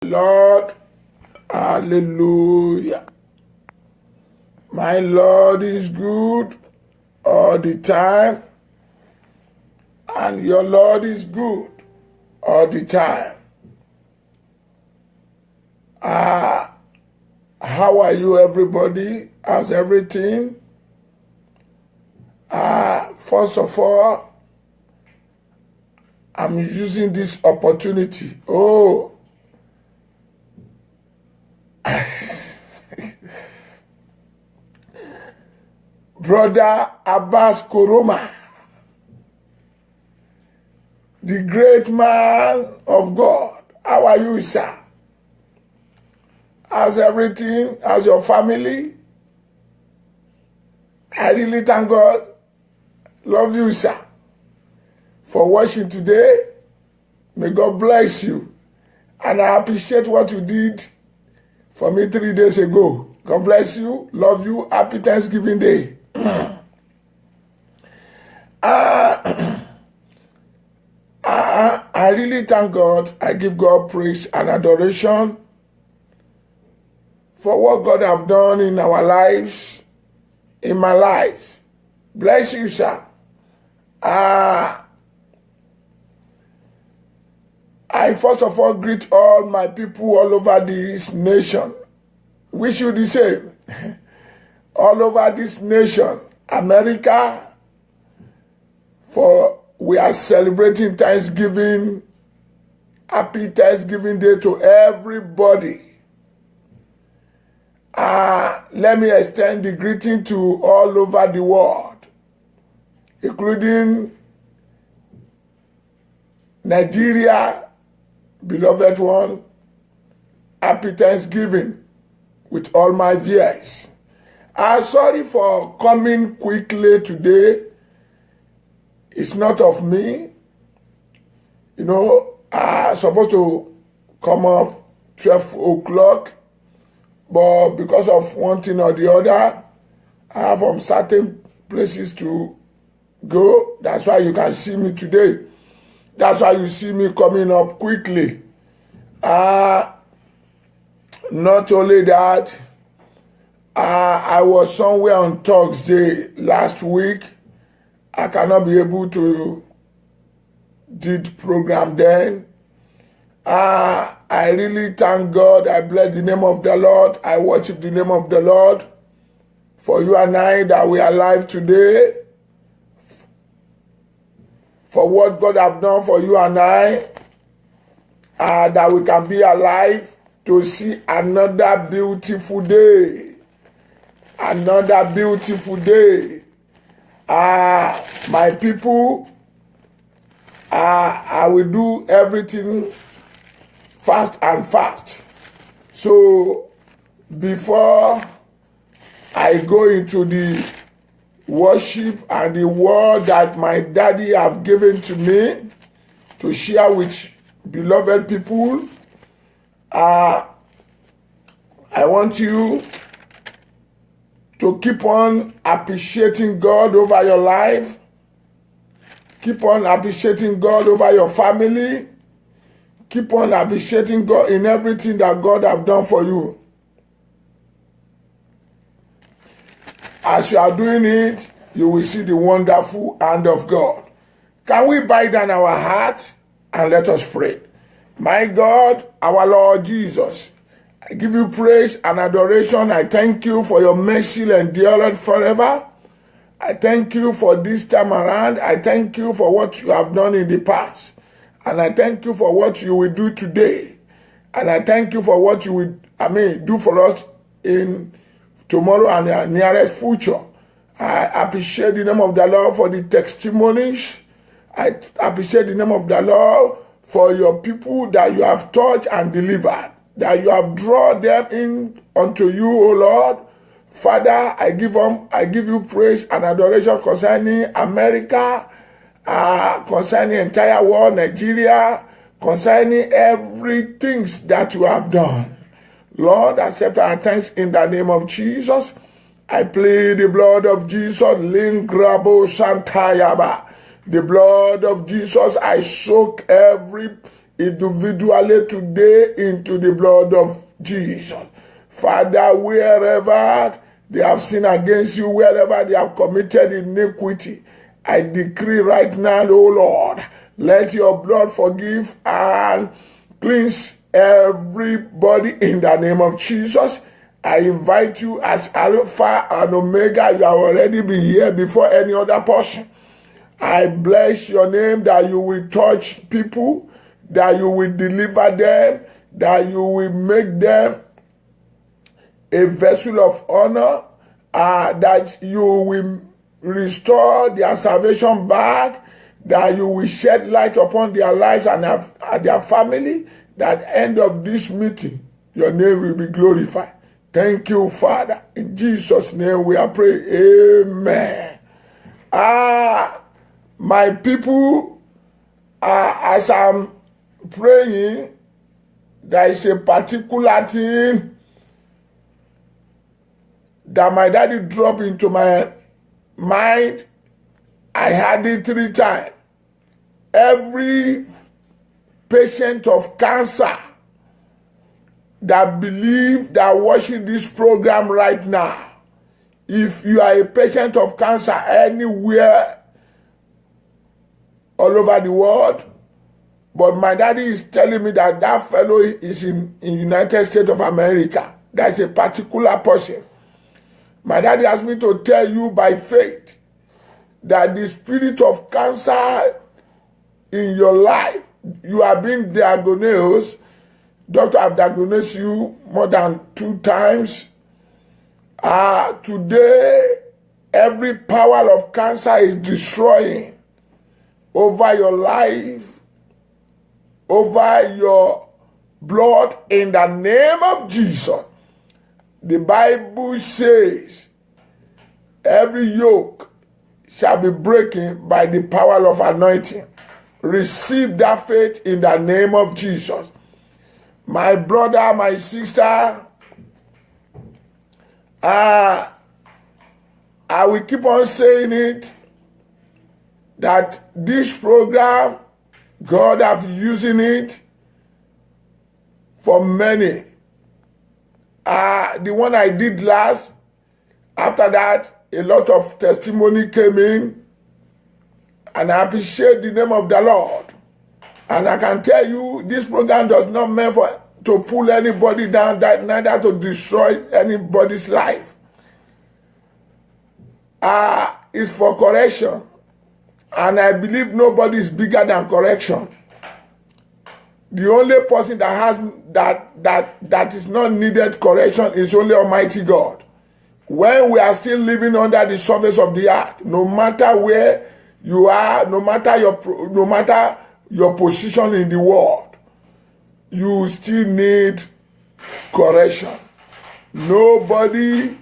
Lord, hallelujah. My Lord is good all the time, and your Lord is good all the time. How are you, everybody? How's everything? First of all, I'm using this opportunity. Brother Abbas Koroma, the great man of God. How are you, sir? How's everything? How's your family? I really thank God. Love you, sir, for watching today. May God bless you. And I appreciate what you did for me 3 days ago. God bless you. Love you. Happy Thanksgiving Day. I really thank God. I give God praise and adoration for what God have done in our lives, in my life. Bless you, sir. I first of all greet all my people all over this nation. Wish you the same. All over this nation, America, for we are celebrating Thanksgiving. Happy Thanksgiving Day to everybody. Let me extend the greeting to all over the world, including Nigeria, beloved one. Happy Thanksgiving with all my viewers. Sorry for coming quickly today. It's not of me. You know, I'm supposed to come up 12 o'clock, but because of one thing or the other, I have from certain places to go. That's why you can see me today. That's why you see me coming up quickly. Not only that, I was somewhere on Thursday last week. I cannot be able to did program then. I really thank God. I bless the name of the Lord. I worship the name of the Lord for you and I that we are alive today. For what God have done for you and I, that we can be alive to see another beautiful day. Another beautiful day. My people, I will do everything fast and fast. So before I go into the worship and the word that my daddy have given to me to share with beloved people, I want you to keep on appreciating God over your life. Keep on appreciating God over your family. Keep on appreciating God in everything that God have done for you. As you are doing it, you will see the wonderful hand of God. Can we bow down our heart and let us pray? My God, our Lord Jesus, I give you praise and adoration. I thank you for your mercy endureth forever. I thank you for this time around. I thank you for what you have done in the past. And I thank you for what you will do today. And I thank you for what you will, do for us in tomorrow and the nearest future. I appreciate the name of the Lord for the testimonies. I appreciate the name of the Lord for your people that you have touched and delivered, that you have drawn them in unto you, O Lord. Father, I give you praise and adoration concerning America, concerning entire world, Nigeria, concerning everything that you have done. Lord, accept our thanks in the name of Jesus. I plead the blood of Jesus, Lingrabo Santayaba. The blood of Jesus, I soak every individually today into the blood of Jesus. Father, wherever they have sinned against you, wherever they have committed iniquity, I decree right now, O Lord, let your blood forgive and cleanse everybody in the name of Jesus. I invite you as Alpha and Omega. You have already been here before any other person. I bless your name that you will touch people, that you will deliver them, that you will make them a vessel of honor, that you will restore their salvation back, that you will shed light upon their lives and their family, that at the end of this meeting, your name will be glorified. Thank you, Father. In Jesus' name we are praying. Amen. My people, as I'm praying, there is a particular thing that my daddy dropped into my mind. I had it 3 times. Every patient of cancer that believe, that watching this program right now, if you are a patient of cancer anywhere all over the world, but my daddy is telling me that that fellow is in United States of America. That's a particular person. My daddy asked me to tell you by faith that the spirit of cancer in your life, you are being diagnosed. Doctor have diagnosed you more than 2 times. Today, every power of cancer is destroying over your life, over your blood, in the name of Jesus. The Bible says, every yoke shall be breaking by the power of anointing. Receive that faith in the name of Jesus. My brother, my sister, I will keep on saying it, that this program, God has using it for many. The one I did last, after that, a lot of testimony came in, and I appreciate the name of the Lord. And I can tell you, this program does not mean to pull anybody down, neither to destroy anybody's life. It's for correction. And I believe nobody is bigger than correction. The only person that has that is not needed correction is only Almighty God. When we are still living under the surface of the earth, no matter where you are, no matter your position in the world, you still need correction. Nobody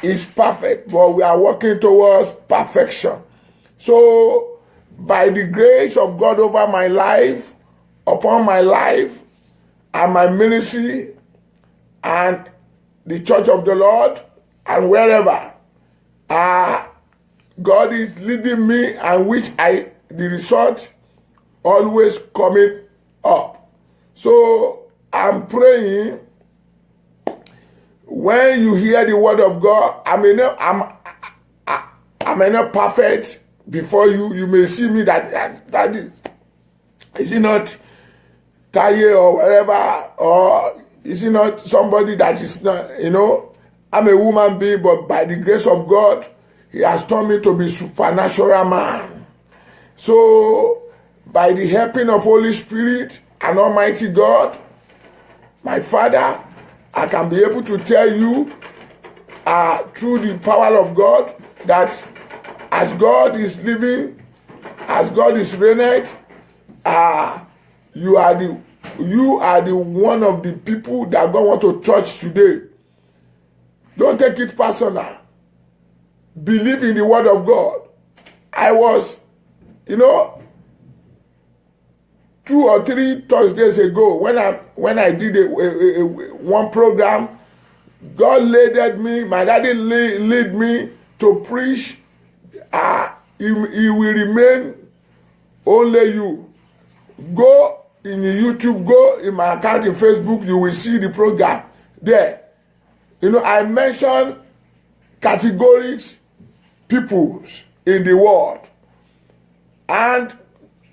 is perfect, but we are working towards perfection. So, by the grace of God over my life, upon my life, and my ministry, and the church of the Lord, and wherever, God is leading me, and the result always coming up. So I'm praying, when you hear the word of God, I may not perfect before you. You may see me that is it not Taye or wherever, or is it not somebody that is not, I'm a woman being, but by the grace of God, He has taught me to be supernatural man. So, by the helping of Holy Spirit and Almighty God, my Father, I can be able to tell you through the power of God that as God is living, as God is reigning, you are the one of the people that God want to touch today. Don't take it personal. Believe in the word of God. I was, 2 or 3 Thursdays ago, when I did one program, God led me, my daddy led me to preach. He will remain only you. Go in YouTube, go in my account in Facebook, you will see the program there. I mentioned categories, peoples in the world. And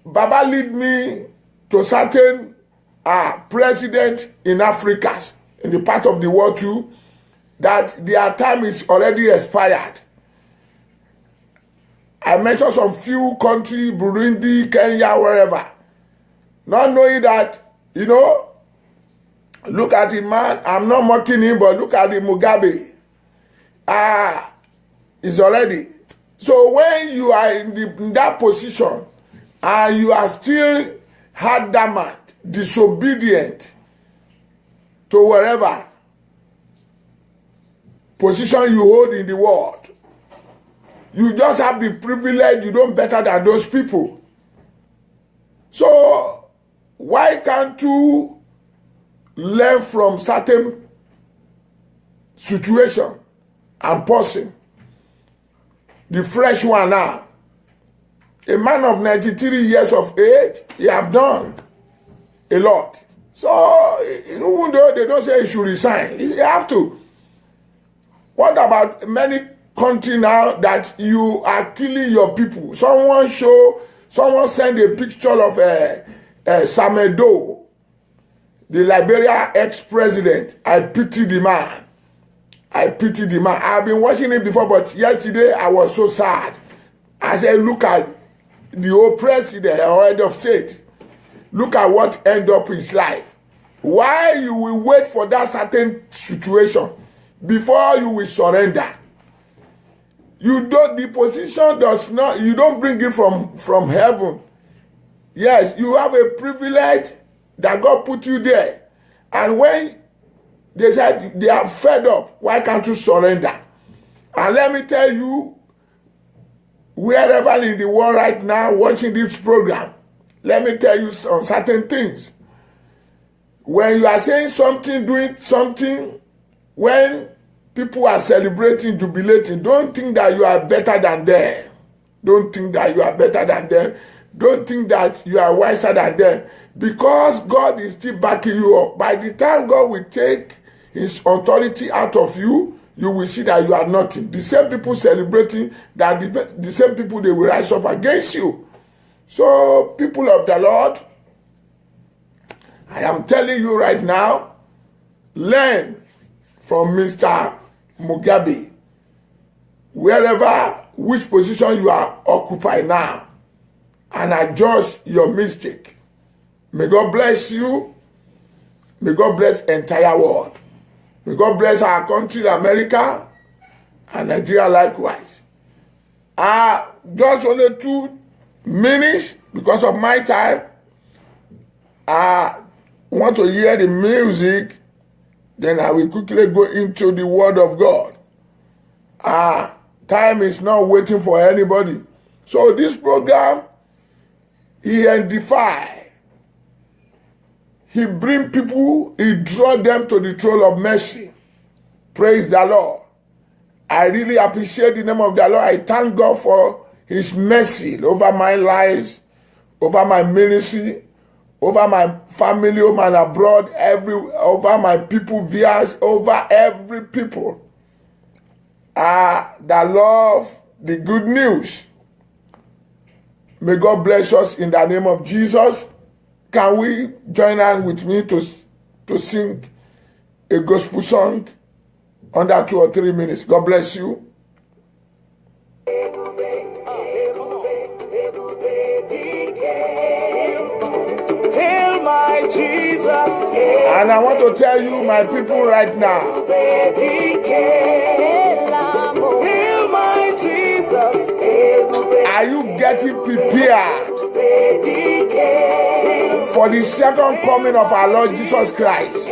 Baba lead me to certain president in Africa, in the part of the world too, that their time is already expired. I mentioned some few countries, Burundi, Kenya, wherever. Not knowing that, look at the man, I'm not mocking him, but look at the Mugabe. It's already. So when you are in that position, and you are still adamant, disobedient to wherever position you hold in the world, you just have the privilege, you don't better than those people. So why can't you learn from certain situation and person? The fresh one now. A man of 93 years of age, he have done a lot. So even though they don't say he should resign, he have to. What about many countries now that you are killing your people? Someone send a picture of Samedo, the Liberia ex-president. I pity the man. I've been watching it before, but yesterday I was so sad. I said, look at the old president or head of state. Look at what end up his life. Why you will wait for that certain situation before you will surrender? The position does not, you don't bring it from heaven. Yes, you have a privilege that God put you there. And when they said they are fed up, why can't you surrender? And let me tell you, wherever in the world right now watching this program, let me tell you some certain things. When you are saying something, doing something, when people are celebrating, jubilating, don't think that you are better than them. Don't think that you are better than them. Don't think that you are wiser than them. Because God is still backing you up. By the time God will take his authority out of you, you will see that you are nothing. The same people celebrating, that the same people, they will rise up against you. So, people of the Lord, I am telling you right now, learn from Mr. Mugabe, which position you are occupying now, and adjust your mistake. May God bless you. May God bless the entire world. May God bless our country, America, and Nigeria likewise. Just only 2 minutes because of my time. I want to hear the music, then I will quickly go into the Word of God. Time is not waiting for anybody. So this program, he identifies. He bring people, he draw them to the throne of mercy. Praise the Lord. I really appreciate the name of the Lord. I thank God for his mercy over my lives, over my ministry, over my family, home and abroad, over my people, viewers, over every people that love the good news. May God bless us in the name of Jesus. Can we join hands with me to sing a gospel song under 2 or 3 minutes? God bless you. Hail my Jesus. And I want to tell you, my people, right now. Hail my Jesus. Are you getting prepared for the second coming of our Lord Jesus Christ?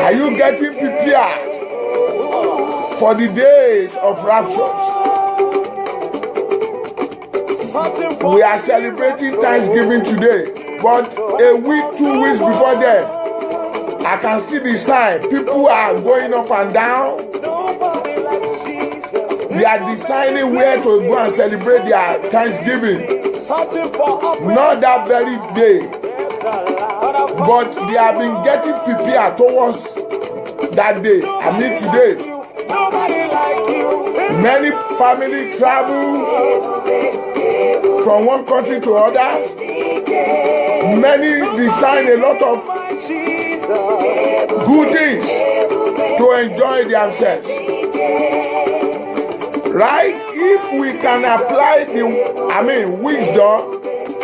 Are you getting prepared for the days of raptures? We are celebrating Thanksgiving today, but a week, 2 weeks before then, I can see the sign. People are going up and down. They are deciding where to go and celebrate their Thanksgiving. not that very day, but they have been getting prepared towards that day. I mean today. Many family travels from one country to others. Many design a lot of good things to enjoy themselves. Right? If we can apply wisdom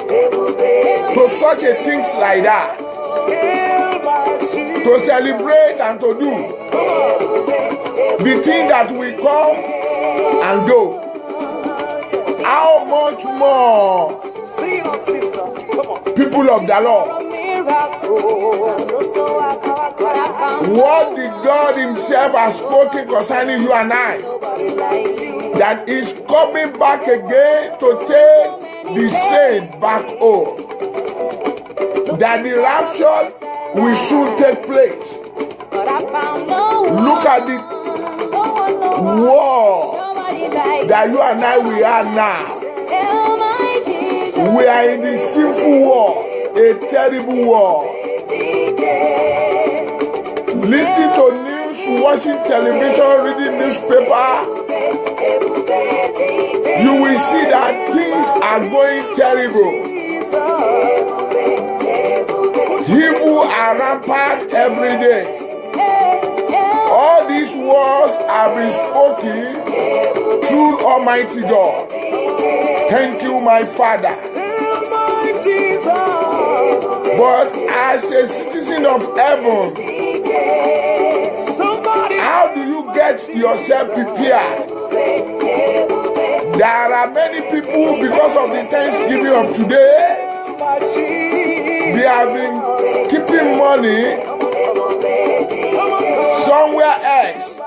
to such a things like that, to celebrate and to do the thing that we come and go, how much more people of the Lord, what the God himself has spoken concerning you and I, that is coming back again to take the saint back home, that the rapture will soon take place. Look at the war that you and I we are now. We are in the sinful war, a terrible war. Listening to news, watching television, reading newspaper, you will see that things are going terrible. Evil are rampant every day. All these words have been spoken through Almighty God. Thank you, my Father. But as a citizen of heaven, how do you get yourself prepared? There are many people, because of the Thanksgiving of today, they have been keeping money somewhere else.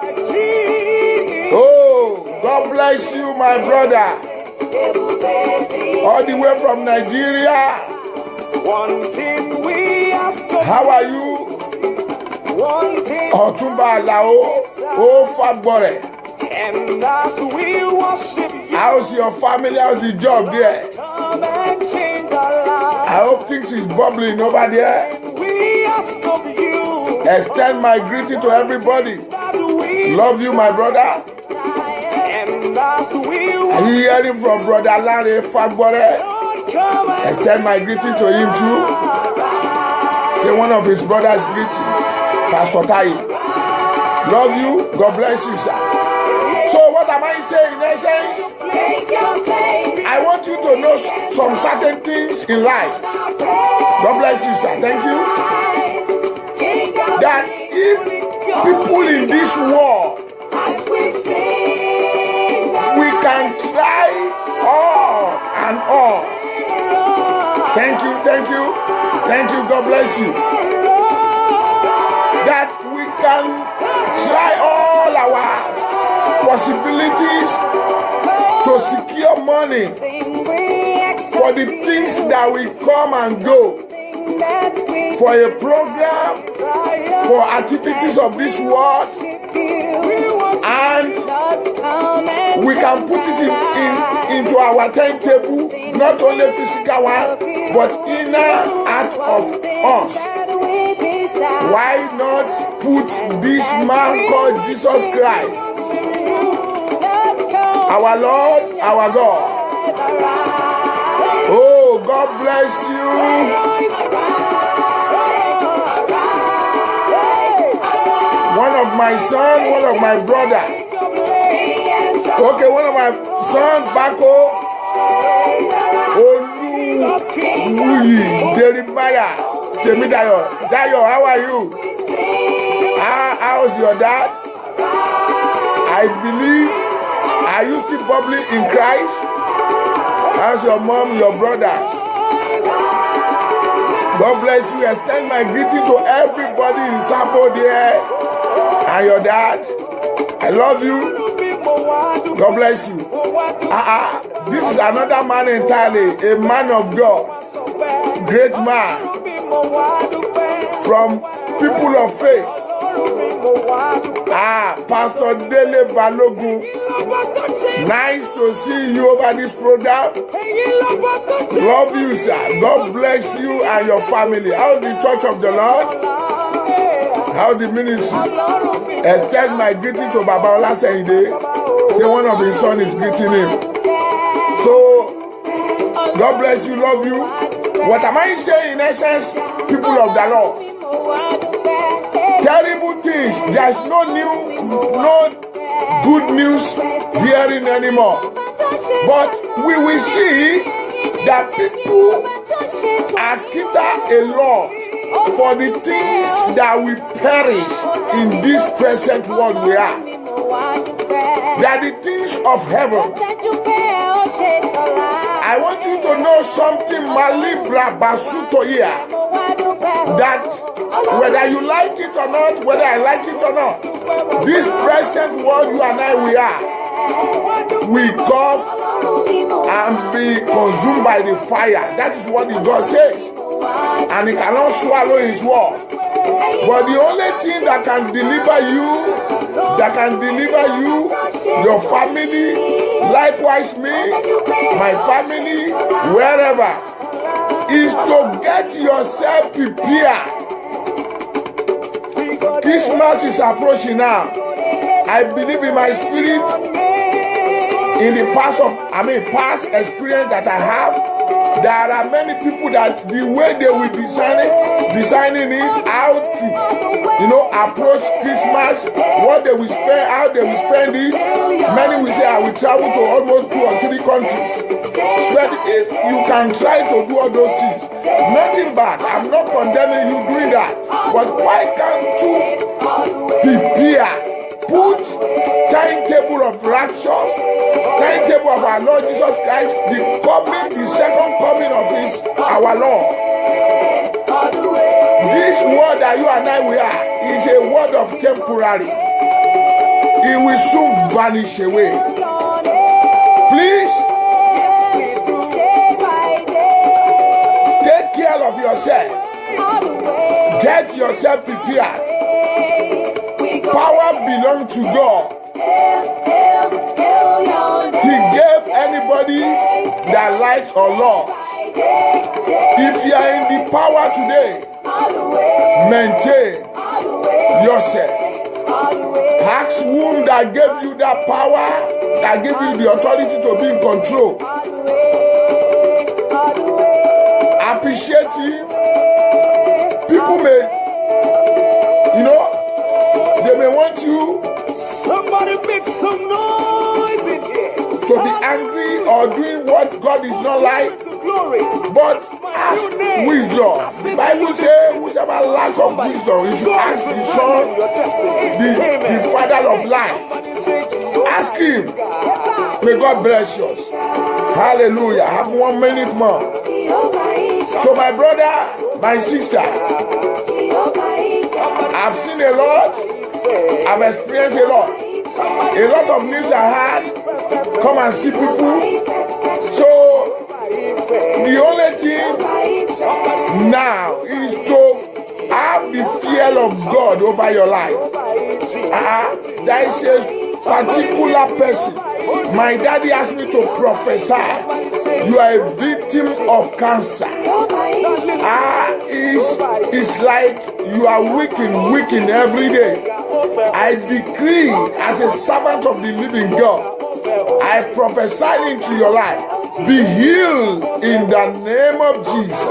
Oh, God bless you, my brother. All the way from Nigeria. How are you? Otumba Alao, oh Fagbore. How's your family? How's the job there? I hope things is bubbling over there. Extend my greeting to everybody. Love you, my brother. Are you hearing from Brother Larry Fagbore? Extend my greeting to him too. Say one of his brothers greeting. Pastor Tai. Love you. God bless you, sir. So what am I saying in essence? I want you to know some certain things in life. God bless you, sir. Thank you. That if people in this world, we can try all and all. Thank you, thank you, thank you. God bless you. That we can try all our possibilities to secure money for the things that will come and go, for a program, for activities of this world, and we can put it into our timetable, not only physical one, but inner heart of us. Why not put this man called Jesus Christ, our Lord, our God? Oh, God bless you. One of my son, one of my brother. Okay, one of my son, Bako Oluwuyi Jeremiah Temidayo. Dayo, how are you? How's your dad? I believe, are you still bubbling in Christ? How's your mom, your brothers? God bless you. Extend my greeting to everybody in Sampo there and your dad. I love you. God bless you. This is another man entirely, a man of God, great man, from people of faith. Pastor Dele Balogun, nice to see you over this program. Love you, sir. God bless you and your family. How's the Church of the Lord? How's the ministry? Extend my greeting to Baba Olaseyinde. Say one of his sons is greeting him. So, God bless you, love you. What am I saying in essence, people of the Lord? Terrible things. There's no good news hearing anymore. But we will see that people are cater a lot for the things that will perish in this present world we are. They are the things of heaven. I want you to know something, Malibra Basuto here, that whether you like it or not, whether I like it or not, this present world you and I we are, we come and be consumed by the fire. That is what the God says. And he cannot swallow his word. But the only thing that can deliver you, your family, likewise me, my family, wherever, is to get yourself prepared. Christmas is approaching now. I believe in my spirit, in the past experience that I have, there are many people that the way they will designing it, how to, approach Christmas, what they will spend, how they will spend it. Many will say, I will travel to almost 2 or 3 countries. If you can try to do all those things, nothing bad. I'm not condemning you doing that. But why can't you prepare? Put timetable of raptures, timetable of our Lord Jesus Christ, the second coming of our Lord. This word that you and I we are is a word of temporary. It will soon vanish away. Please take care of yourself. Get yourself prepared. Power belongs to God. He gave anybody that likes or loves. If you are in the power today, maintain yourself. Ask whom that gave you that power, that gave you the authority to be in control. Appreciate him. People may, they may want you somebody make some noise in here to be angry or doing what God is not like. But ask wisdom. The Bible says, whosoever lack of wisdom, you should ask the Son, the Father of light. Ask him. May God bless us. Hallelujah. I have 1 minute more. So my brother, my sister, I've seen a lot. I've experienced a lot. A lot of news I had. Come and see people. So the only thing now is to have the fear of God over your life. There is a particular person. My daddy asked me to prophesy. You are a victim of cancer. It's like you are weakening every day. I decree as a servant of the living God, I prophesy into your life. Be healed in the name of Jesus.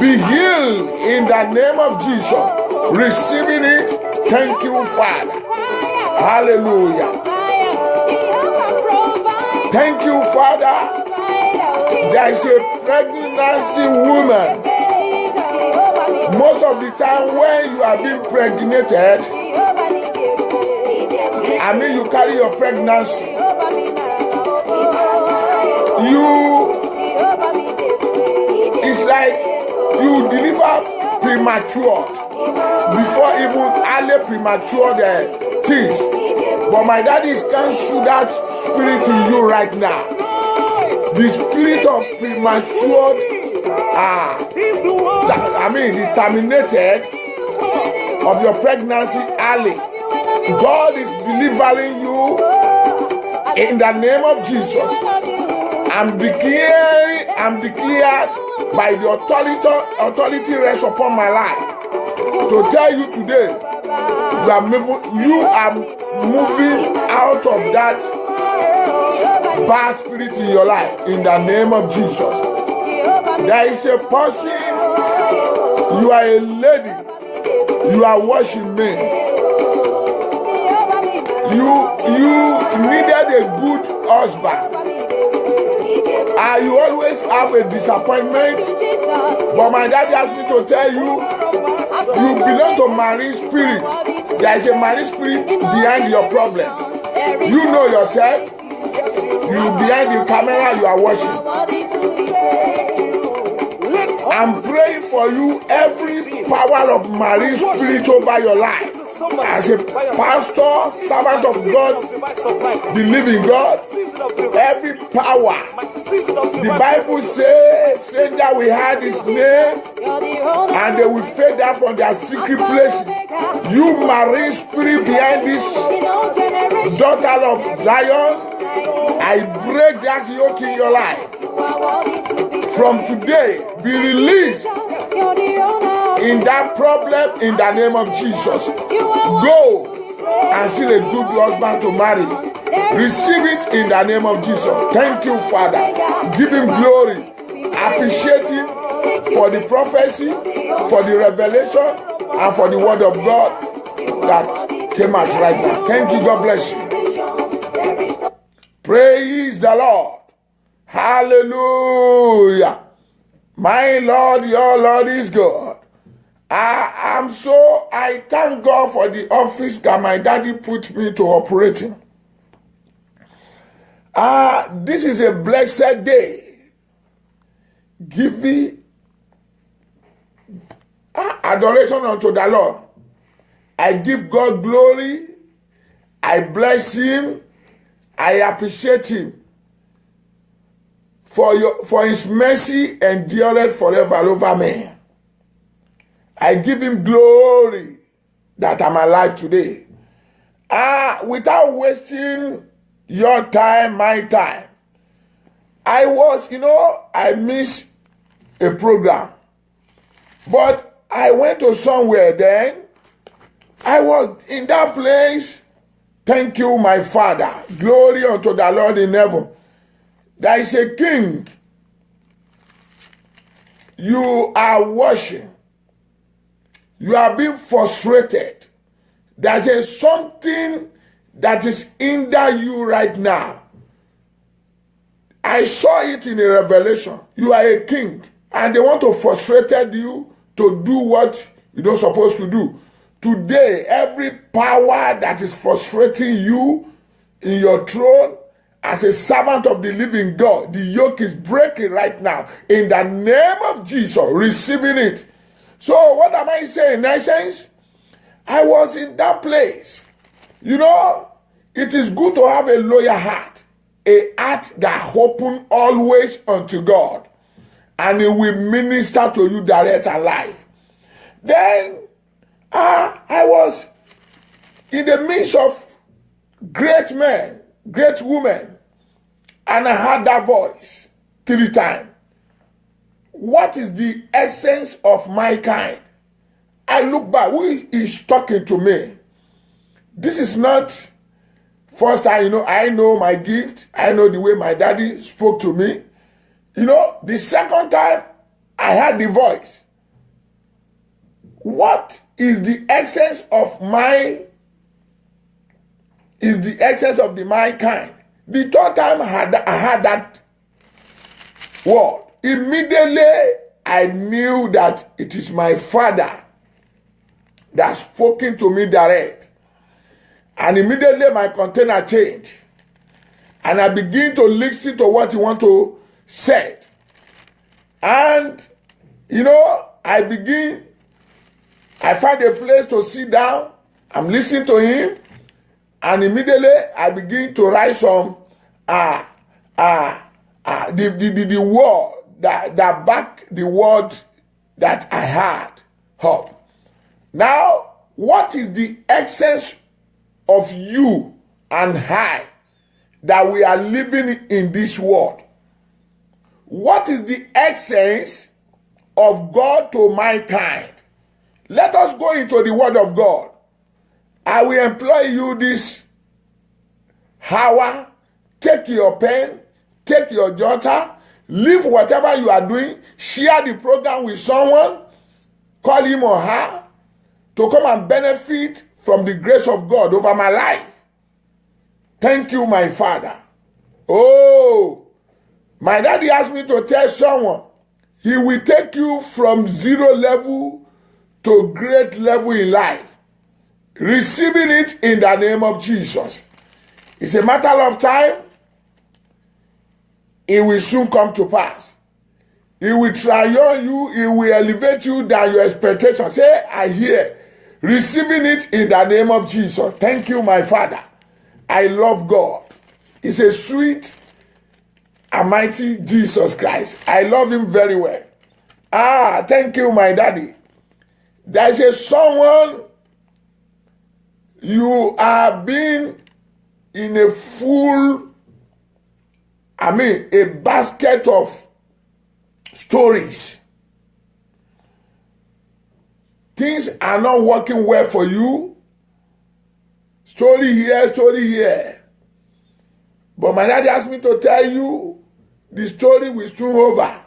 Be healed in the name of Jesus. Receiving it. Thank you, Father. Hallelujah. Thank you, Father. There is a pregnancy woman. Most of the time when you are being pregnated, you carry your pregnancy. It's like you deliver premature before even early premature the things. But my daddy is cancel that spirit in you right now. The spirit of premature, the terminated of your pregnancy early. God is delivering you in the name of Jesus. I'm declared by the authority rests upon my life to tell you today, you are moving out of that bad spirit in your life in the name of Jesus. There is a person, you are a lady, you are watching me. You needed a good husband. You always have a disappointment. But my daddy asked me to tell you, you belong to marine spirit. There is a marine spirit behind your problem. You know yourself. You behind the camera you are watching. I'm praying for you, every power of marine spirit over your life. As a pastor, servant of God, the living God, every power. The Bible says, stranger will hide his name and they will fade out from their secret places. You marine spirit behind this daughter of Zion, I break that yoke in your life. From today, be released in that problem in the name of Jesus. Go and see a good husband to marry. Receive it in the name of Jesus. Thank you, Father. Give him glory. Appreciate him for the prophecy, for the revelation, and for the word of God that came out right now. Thank you. God bless you. Praise the Lord. Hallelujah. My Lord, your Lord is God. I thank God for the office that my daddy put me to operating. This is a blessed day. Giving adoration unto the Lord. I give God glory. I bless him. I appreciate him. For his mercy endureth forever over me. I give him glory that I'm alive today. Without wasting your time, my time. I missed a program. But I went to somewhere then. I was in that place. Thank you, my Father. Glory unto the Lord in heaven. There is a king. You are watching. You are being frustrated. There is something that is hinder you right now. I saw it in a revelation. You are a king, and they want to frustrate you to do what you're not supposed to do. Today, every power that is frustrating you in your throne as a servant of the living God, the yoke is breaking right now. In the name of Jesus, receiving it. So what am I saying? In essence, I was in that place. It is good to have a loyal heart. A heart that open always unto God. And it will minister to you direct and life. Then, I was in the midst of great men, great women, and I heard that voice 3 times. What is the essence of my kind? I look back, who is talking to me? This is not first time, I know my gift. I know the way my daddy spoke to me. The second time, I heard the voice. What is the essence of my kind? The third time I had that word. Immediately, I knew that it is my Father that spoken to me direct. And immediately my container changed. And I begin to listen to what he want to say. And, I find a place to sit down. I'm listening to him. And immediately I begin to write some the word that back the word that I had up. Now, what is the essence of you and I that we are living in this world? What is the essence of God to mankind? Let us go into the word of God. I will employ you this hour. Take your pen, take your jotter, leave whatever you are doing, share the program with someone, call him or her to come and benefit from the grace of God over my life. Thank you, my Father. Oh, my daddy asked me to tell someone, he will take you from 0 level to great level in life. Receiving it in the name of Jesus. It's a matter of time. It will soon come to pass. It will triumph you. It will elevate you than your expectation. Say, I hear. Receiving it in the name of Jesus. Thank you, my Father. I love God. It's a sweet and mighty Jesus Christ. I love him very well. Thank you, my daddy. There's a someone you are being in a a basket of stories. Things are not working well for you. Story here, story here. But my daddy asked me to tell you, the story will soon over.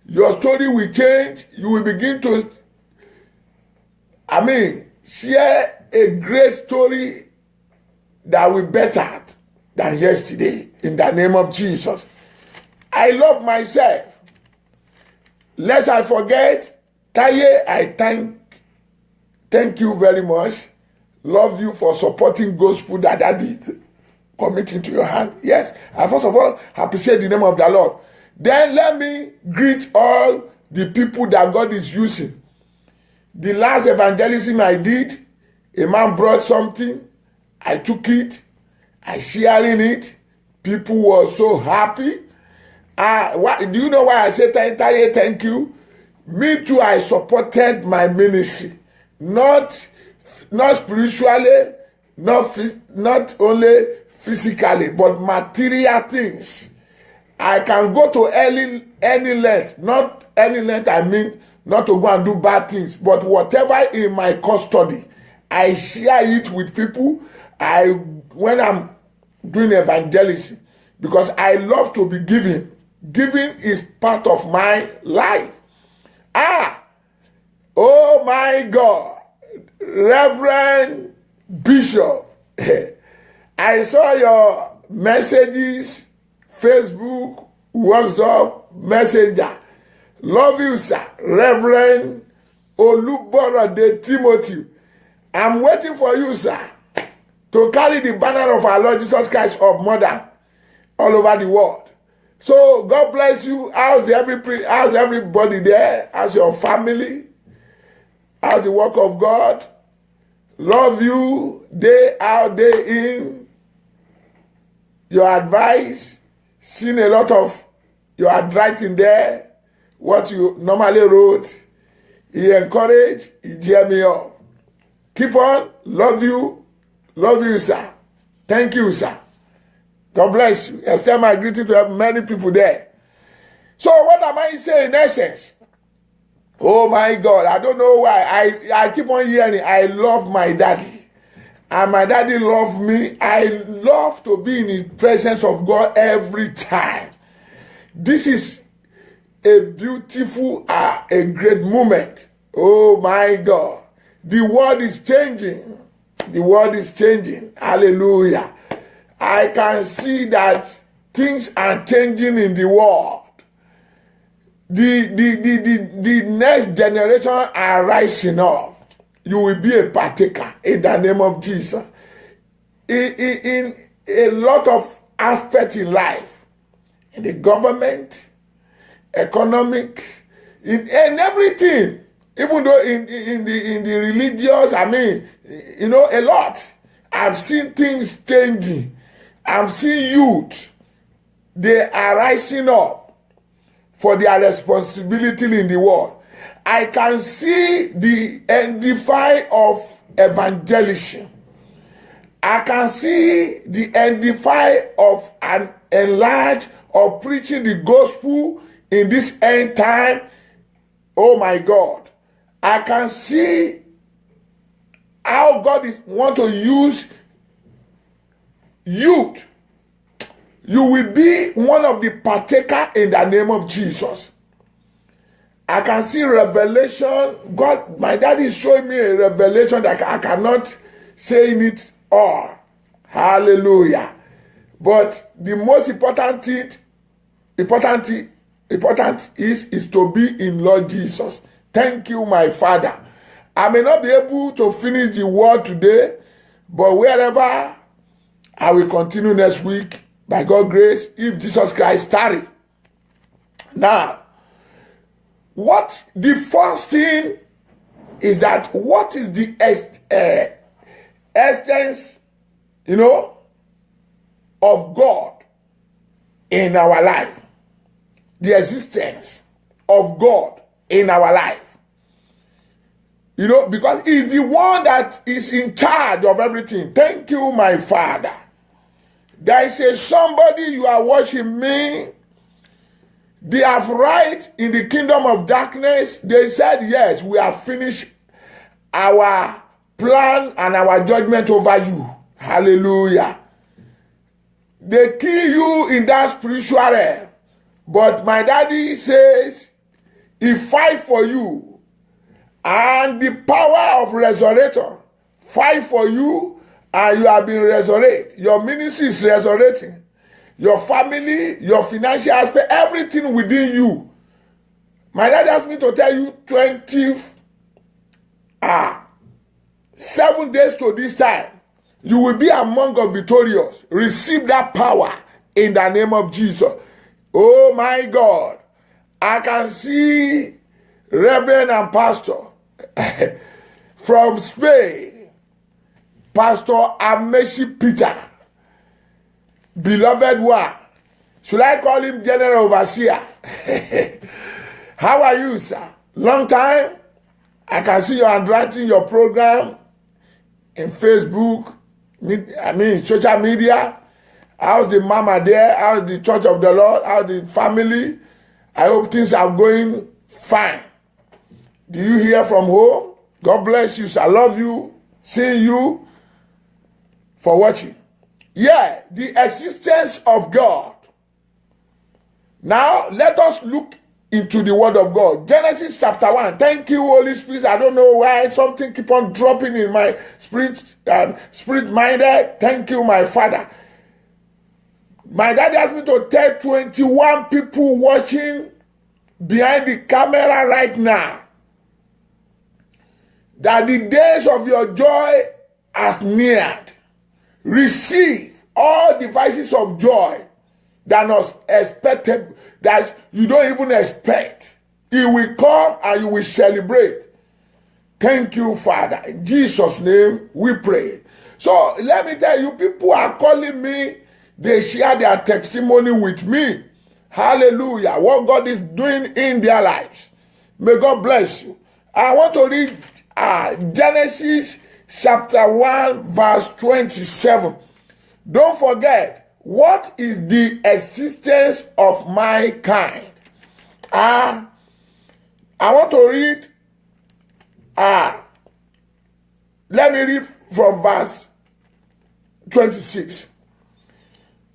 Your story will change. You will begin to, share a great story that will be better than yesterday in the name of Jesus. I love myself. Lest I forget, Taye, I thank you very much. Love you for supporting gospel that daddy commit into your hand. Yes, I first of all appreciate the name of the Lord. Then let me greet all the people that God is using. The last evangelism I did, a man brought something, I took it, I sharing it. People were so happy. Do you know why I say thank you? Me too, I supported my ministry. Not spiritually, not only physically, but material things. I can go to any length, not any length, I mean, not to go and do bad things, but whatever in my custody, I share it with people. When I'm doing evangelism, because I love to be giving. Giving is part of my life. Oh my God, Reverend Bishop, I saw your messages, Facebook, WhatsApp, Messenger. Love you, sir. Reverend Oluborode Timothy. I'm waiting for you, sir, to carry the banner of our Lord Jesus Christ of mother all over the world. So God bless you. How's everybody there? How's your family? How's the work of God? Love you day out, day in. Your advice, seen a lot of your handwriting there, what you normally wrote. He encouraged, he cheered me up. Keep on. Love you, sir. Thank you, sir. God bless you. Extend my greeting to many people there. So what am I saying in essence? Oh my God, I don't know why. I keep on hearing, I love my daddy. And my daddy loves me. I love to be in his presence of God every time. This is a beautiful, a great moment. Oh my God. The world is changing. The world is changing. Hallelujah. I can see that things are changing in the world. The next generation are rising up. You will be a partaker in the name of Jesus. In a lot of aspects in life, in the government, economic, in everything, even though in the religious, a lot. I've seen things changing. I'm seeing youth. They are rising up for their responsibility in the world. I can see the edify of evangelism. I can see the edify of an enlarge of preaching the gospel in this end time, oh my God, I can see how God want to use youth. You will be one of the partaker in the name of Jesus. I can see revelation. God, my daddy is showing me a revelation that I cannot say it all. Hallelujah. But the most important is to be in Lord Jesus. Thank you, my Father. I may not be able to finish the word today, but wherever I will continue next week, by God's grace, if Jesus Christ tarry. Now, what the first thing is that what is the essence, of God in our life? The existence of God in our life. Because He's the one that is in charge of everything. Thank you, my Father. There is somebody you are watching me. They have right in the kingdom of darkness. They said, yes, we have finished our plan and our judgment over you. Hallelujah. They kill you in that spiritual realm. But my daddy says, he fight for you. And the power of resurrection fight for you, and you have been resurrected. Your ministry is resurrecting. Your family, your financial aspect, everything within you. My dad asked me to tell you 7 days to this time, you will be among the victorious. Receive that power in the name of Jesus. Oh my God. I can see Reverend and Pastor from Spain, Pastor Ameshi Peter, beloved one. Should I call him General Overseer? How are you, sir? Long time. I can see you handwriting your program in Facebook, social media. How's the mama there? How's the Church of the Lord? How's the family? I hope things are going fine. Do you hear from home? God bless you, sir. I love you. Seeing you for watching. Yeah, the existence of God. Now, let us look into the word of God. Genesis chapter 1. Thank you, Holy Spirit. I don't know why something keep on dropping in my spirit minded. Thank you, my Father. My daddy asked me to tell 21 people watching behind the camera right now that the days of your joy has neared. Receive all devices of joy that not expected, that you don't even expect. It will come and you will celebrate. Thank you, Father. In Jesus' name we pray. So let me tell you, people are calling me. They share their testimony with me. Hallelujah. What God is doing in their lives. May God bless you. I want to read Genesis chapter 1 verse 27. Don't forget, what is the existence of mankind? I want to read, let me read from verse 26.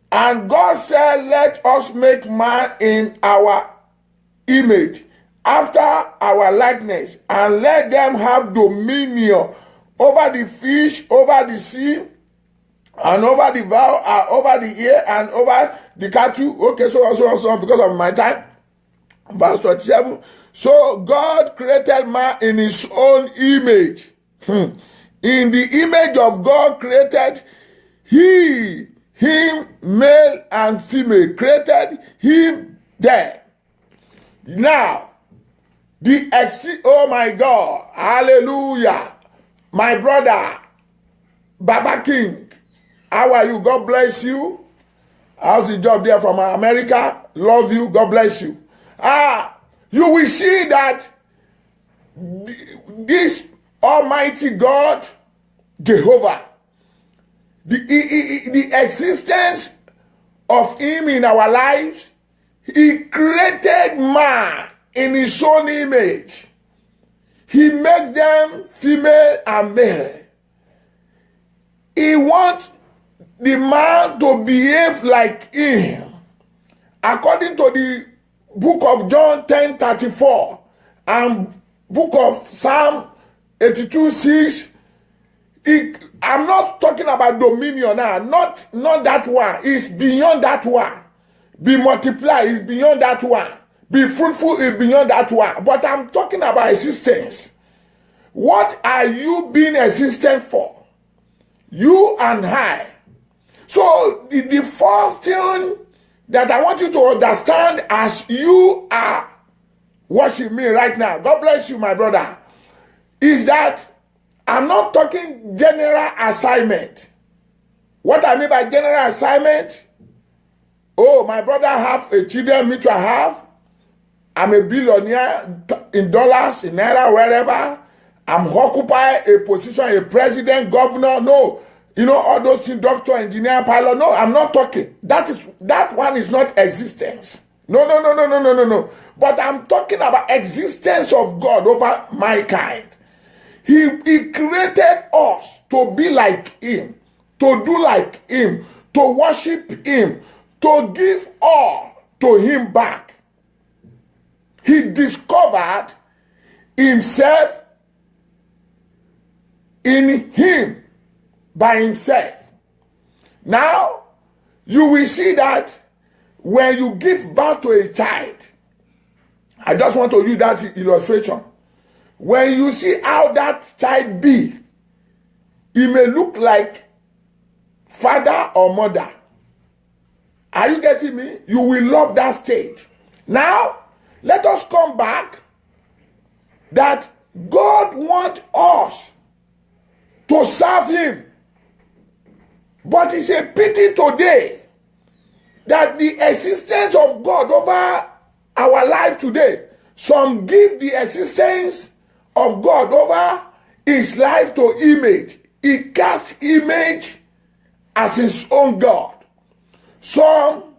And God said, let us make man in our image, after our likeness, and let them have dominion over the fish, over the sea, and over the vow, over the air, and over the cattle. Okay, so on, because of my time. Verse 27. So God created man in his own image. In the image of God created he him, male and female, created him there. Now, oh my God, hallelujah. My brother, Baba King, how are you? God bless you. How's the job there from America? Love you. God bless you. You will see that this Almighty God, Jehovah, the existence of him in our lives, he created man in his own image. He makes them female and male. He wants the man to behave like him. According to the book of John 10:34 and book of Psalm 82:6, I'm not talking about dominion now, not that one. It's beyond that one. Be multiplied is beyond that one. Be fruitful is beyond that one. But I'm talking about existence. What are you being existent for? You and I. So the first thing that I want you to understand as you are watching me right now, God bless you, my brother, is that I'm not talking general assignment. What I mean by general assignment, oh, my brother have a children, me too I have. I'm a billionaire in dollars, in naira, wherever. I'm occupy a position, a president, governor. No, you know, all those things, doctor, engineer, pilot. No, I'm not talking. That one is not existence. No. But I'm talking about existence of God over my kind. He created us to be like him, to do like him, to worship him, to give all to him back. He discovered himself in him by himself. Now, you will see that when you give birth to a child, I just want to use that illustration. When you see how that child be, he may look like father or mother. Are you getting me? You will love that stage. Now, let us come back that God wants us to serve him. But it's a pity today that the existence of God over our life today, some give the existence of God over his life to image. He casts image as his own God. Some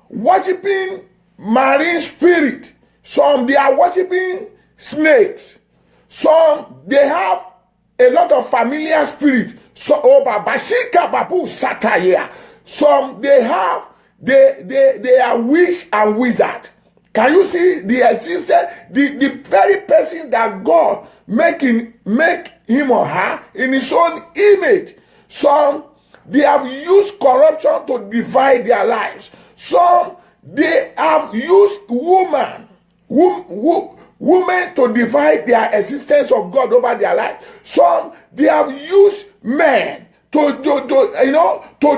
worshiping marine spirit. Some they are worshiping snakes. Some they have a lot of familiar spirit. So some they have they are witch and wizard. Can you see the existence? The very person that God make him or her in his own image. Some they have used corruption to divide their lives. Some they have used women to divide their existence of God over their life. Some they have used men to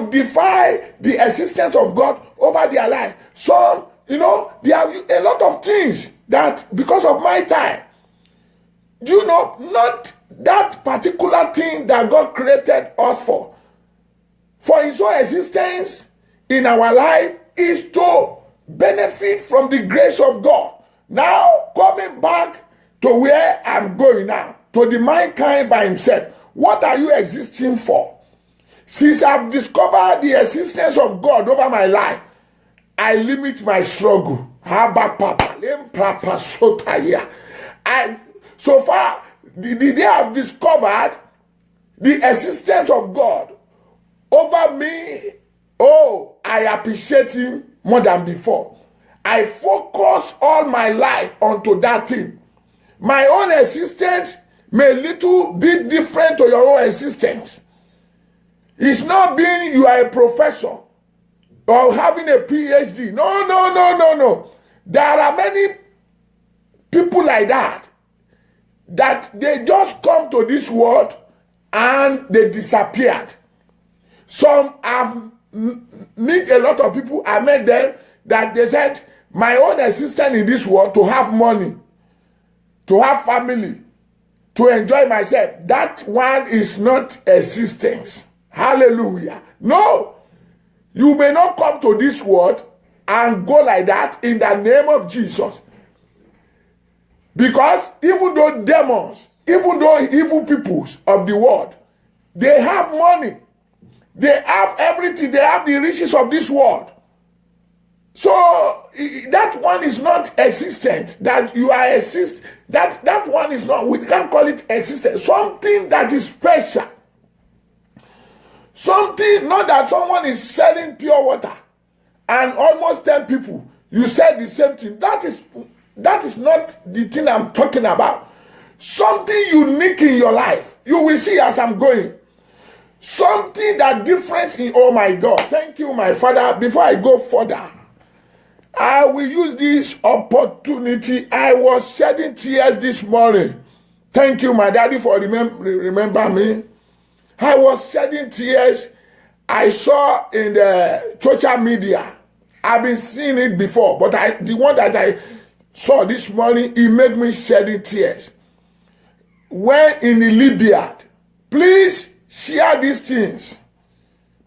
defy the existence of God over their life. Some, they have a lot of things that because of my time, not that particular thing that God created us for. For his own existence in our life is to benefit from the grace of God. Now, coming back to where I'm going now, to the mankind by himself, what are you existing for? Since I've discovered the existence of God over my life, I limit my struggle. So far, the day I've discovered the existence of God over me, I appreciate him more than before. I focus all my life onto that thing. My own existence may little bit different to your own existence. It's not being you are a professor or having a PhD. No. There are many people like that they just come to this world and they disappeared. Some have meet a lot of people. I met them that they said, my own existence in this world to have money, to have family, to enjoy myself. That one is not existence. Hallelujah. No, you may not come to this world and go like that in the name of Jesus. Because even though demons, even though evil peoples of the world, they have money, they have everything, they have the riches of this world. So that one is not existent. That you are exist. That one is not. We can't call it existent. Something that is special. Something, not that someone is selling pure water and almost 10 people you said the same thing. That is not the thing I'm talking about. Something unique in your life. You will see as I'm going. Something that different in, oh my God. Thank you, my Father. Before I go further, I will use this opportunity. I was shedding tears this morning. Thank you, my daddy, for remember me. I was shedding tears. I saw in the social media. I've been seeing it before, but the one that I saw this morning, it made me shedding tears. When in the Libya, please share these things.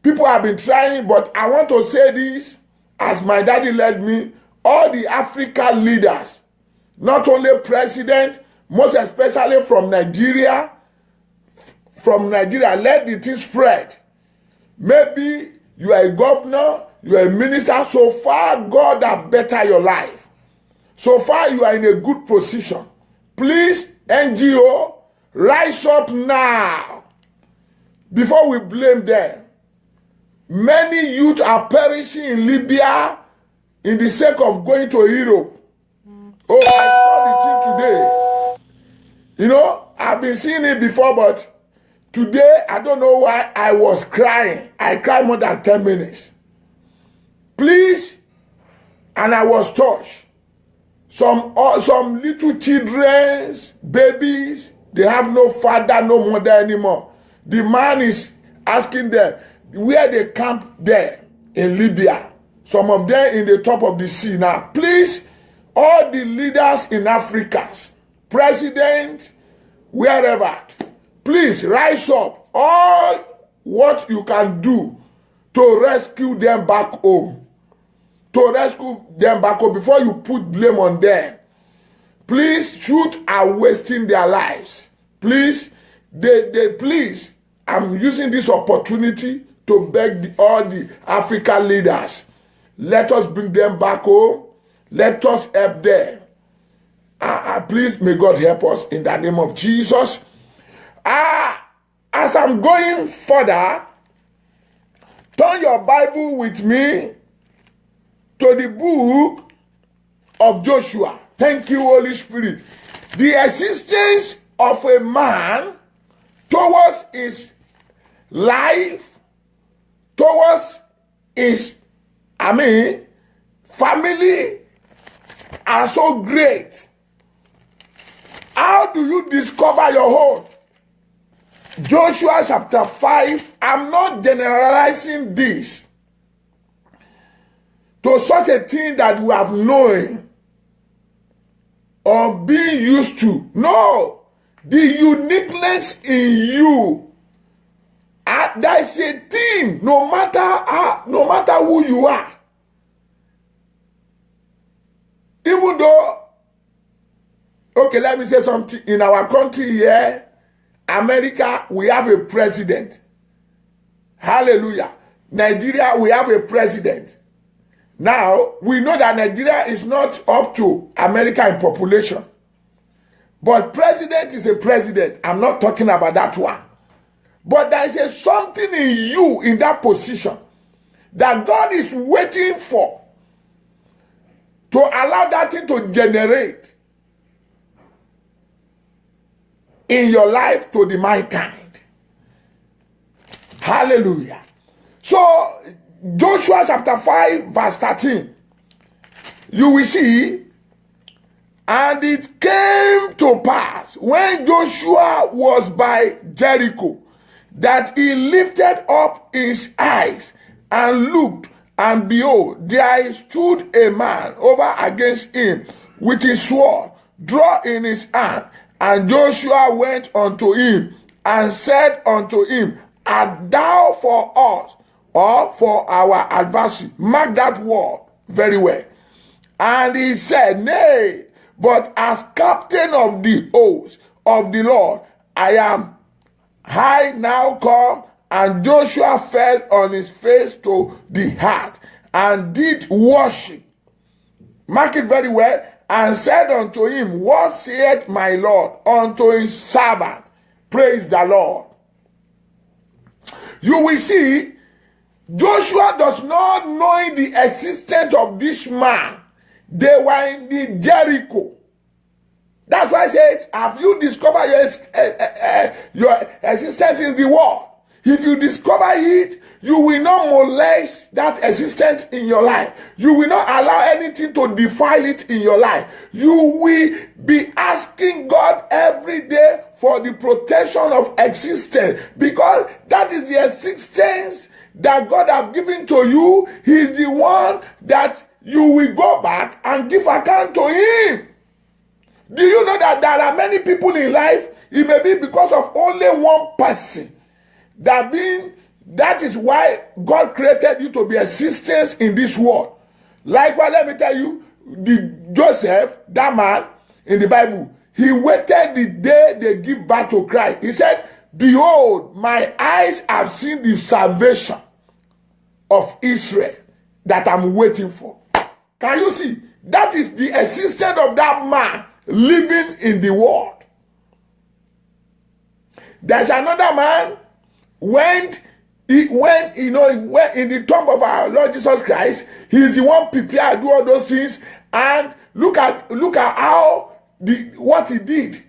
People have been trying, but I want to say this. As my daddy led me, all the African leaders, not only president, most especially from Nigeria, let the thing spread. Maybe you are a governor, you are a minister, so far God has bettered your life. So far you are in a good position. Please, NGO, rise up now before we blame them. Many youth are perishing in Libya in the sake of going to Europe. Oh, I saw the thing today. You know, I've been seeing it before, but today, I don't know why I was crying. I cried more than 10 minutes. Please, and I was touched. Some little children, babies, they have no father, no mother anymore. The man is asking them where they camp there in Libya. Some of them in the top of the sea now. Please, all the leaders in Africa, president, wherever, please rise up. All what you can do to rescue them back home. To rescue them back home before you put blame on them. Please, youth are wasting their lives. Please, please, I'm using this opportunity to beg all the African leaders. Let us bring them back home. Let us help them. Please, may God help us in the name of Jesus. As I'm going further, turn your Bible with me to the book of Joshua. Thank you, Holy Spirit. The existence of a man towards his life, towards his, family are so great. How do you discover your own? Joshua chapter 5, I'm not generalizing this to such a thing that we have known or being used to. No, the uniqueness in you. There's a thing, no matter who you are. Even though, okay, let me say something. In our country here, America, we have a president. Hallelujah. Nigeria, we have a president. Now, we know that Nigeria is not up to America in population. But president is a president. I'm not talking about that one. But there is something in you in that position that God is waiting for to allow that thing to generate in your life to the mankind. Hallelujah. So, Joshua chapter 5 verse 13, you will see, and it came to pass when Joshua was by Jericho that he lifted up his eyes and looked, and behold, there stood a man over against him with his sword drawn in his hand. And Joshua went unto him and said unto him, art thou for us or for our adversary? Mark that word very well. And he said, nay, but as captain of the host of the Lord, I am now come. And Joshua fell on his face to the earth and did worship. Mark it very well. And said unto him, what saith my Lord unto his servant? Praise the Lord. You will see, Joshua does not know the existence of this man. They were in the Jericho. That's why I say, have you discovered your existence in the world? If you discover it, you will not molest that existence in your life. You will not allow anything to defile it in your life. You will be asking God every day for the protection of existence, because that is the existence that God has given to you. He is the one that you will go back and give account to him. Do you know that there are many people in life, it may be because of only one person, that is why God created you to be existence in this world. Likewise, let me tell you, Joseph, that man in the Bible, he waited the day they give birth to Christ. He said, behold, my eyes have seen the salvation of Israel that I'm waiting for. Can you see? That is the existence of that man living in the world. There's another man when in the tomb of our Lord Jesus Christ, he is the one prepared to do all those things. And look at how what he did.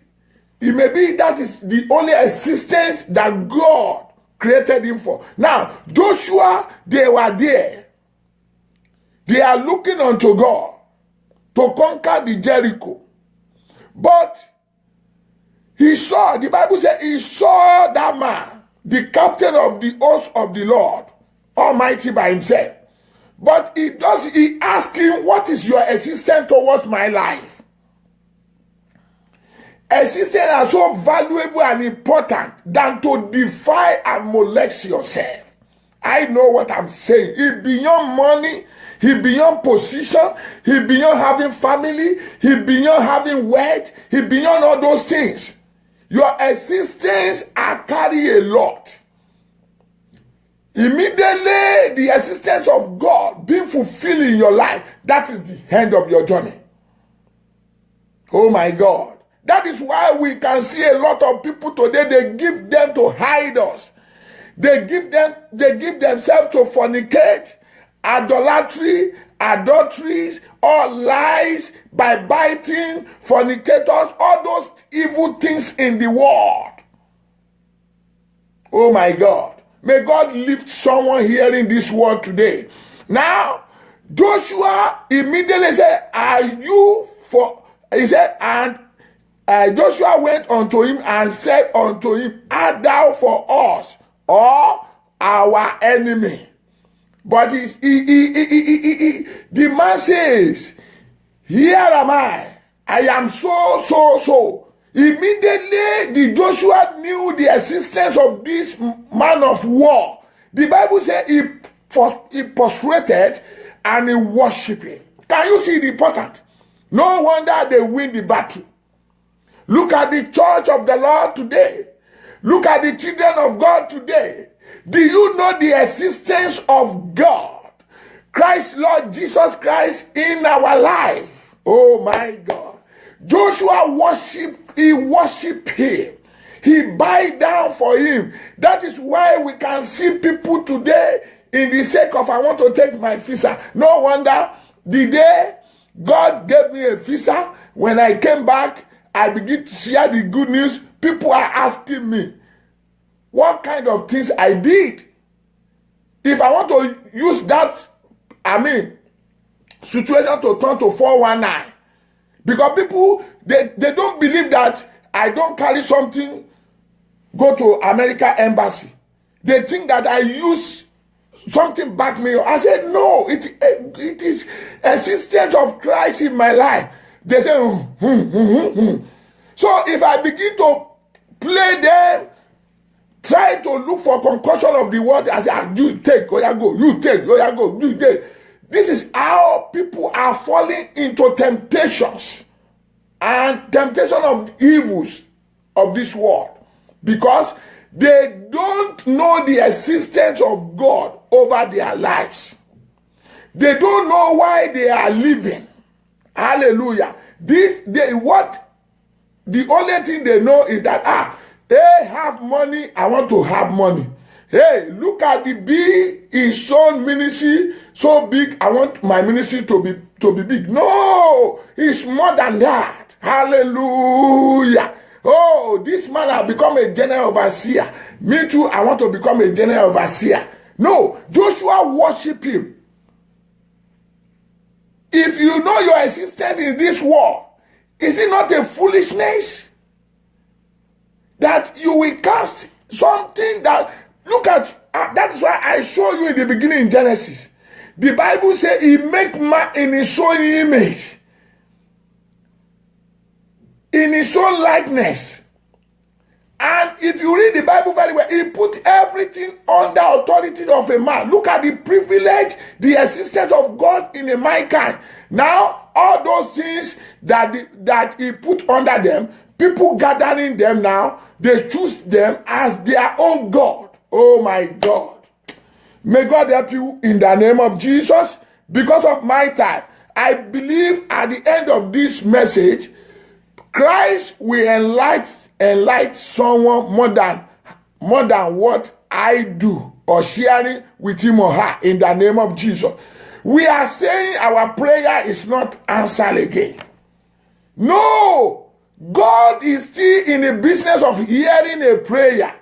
It may be that is the only existence that God created him for. Now, Joshua, they were there. They are looking unto God to conquer the Jericho. But he saw, the Bible said, he saw that man, the captain of the host of the Lord Almighty by himself. But he asked him, what is your existence towards my life? Existence are so valuable and important than to defy and molest yourself. I know what I'm saying. It beyond money, he beyond position, he beyond having family, he beyond having wealth, he beyond all those things. Your existence carry a lot. Immediately, the existence of God being fulfilled in your life, that is the end of your journey. Oh my God. That is why we can see a lot of people today, they give them to hide us. They give themselves to fornicate, idolatry, adulteries, all lies, backbiting, fornicators, all those evil things in the world. Oh my God. May God lift someone here in this world today. Now, Joshua immediately said, are you for, he said, and Joshua went unto him and said unto him, art thou for us or our enemy? But the man says, here am I am so. Immediately, the Joshua knew the existence of this man of war. The Bible said he prostrated and he worshiped him. Can you see the important? No wonder they win the battle. Look at the church of the Lord today. Look at the children of God today. Do you know the existence of God? Christ, Lord Jesus Christ in our life. Oh my God. Joshua worshiped him. He bowed down for him. That is why we can see people today in the sake of, I want to take my visa. No wonder the day God gave me a visa, when I came back, I began to share the good news. People are asking me what kind of things I did. If I want to use that, situation to turn to 419. Because people, they don't believe that I don't carry something, go to American embassy. They think that I use something back me. I said, no, it is existence of Christ in my life. They say, So if I begin to play them, try to look for concussion of the word, I say, you take, oh yeah, go, you take, oh yeah, go, you take. This is how people are falling into temptations and temptation of evils of this world, because they don't know the existence of God over their lives. They don't know why they are living. Hallelujah. The only thing they know is that, they have money, I want to have money. Hey, look at the big, his own ministry, so big, I want my ministry to be big. No, it's more than that. Hallelujah. Oh, this man has become a general overseer. Me too, I want to become a general overseer. No, Joshua worshiped him. If you know your existence in this world, is it not a foolishness that you will cast something that, look at, that's why I show you in the beginning in Genesis. The Bible says he make man in his own image, in his own likeness. And if you read the Bible very well, he put everything under authority of a man. Look at the privilege, the existence of God in a mankind. Now, all those things that he put under them, people gathering them now, they choose them as their own God. Oh my God. May God help you in the name of Jesus. Because of my time, I believe at the end of this message, Christ will enlighten someone more than what I do or sharing with him or her in the name of Jesus. We are saying our prayer is not answered again. No, God is still in the business of hearing a prayer.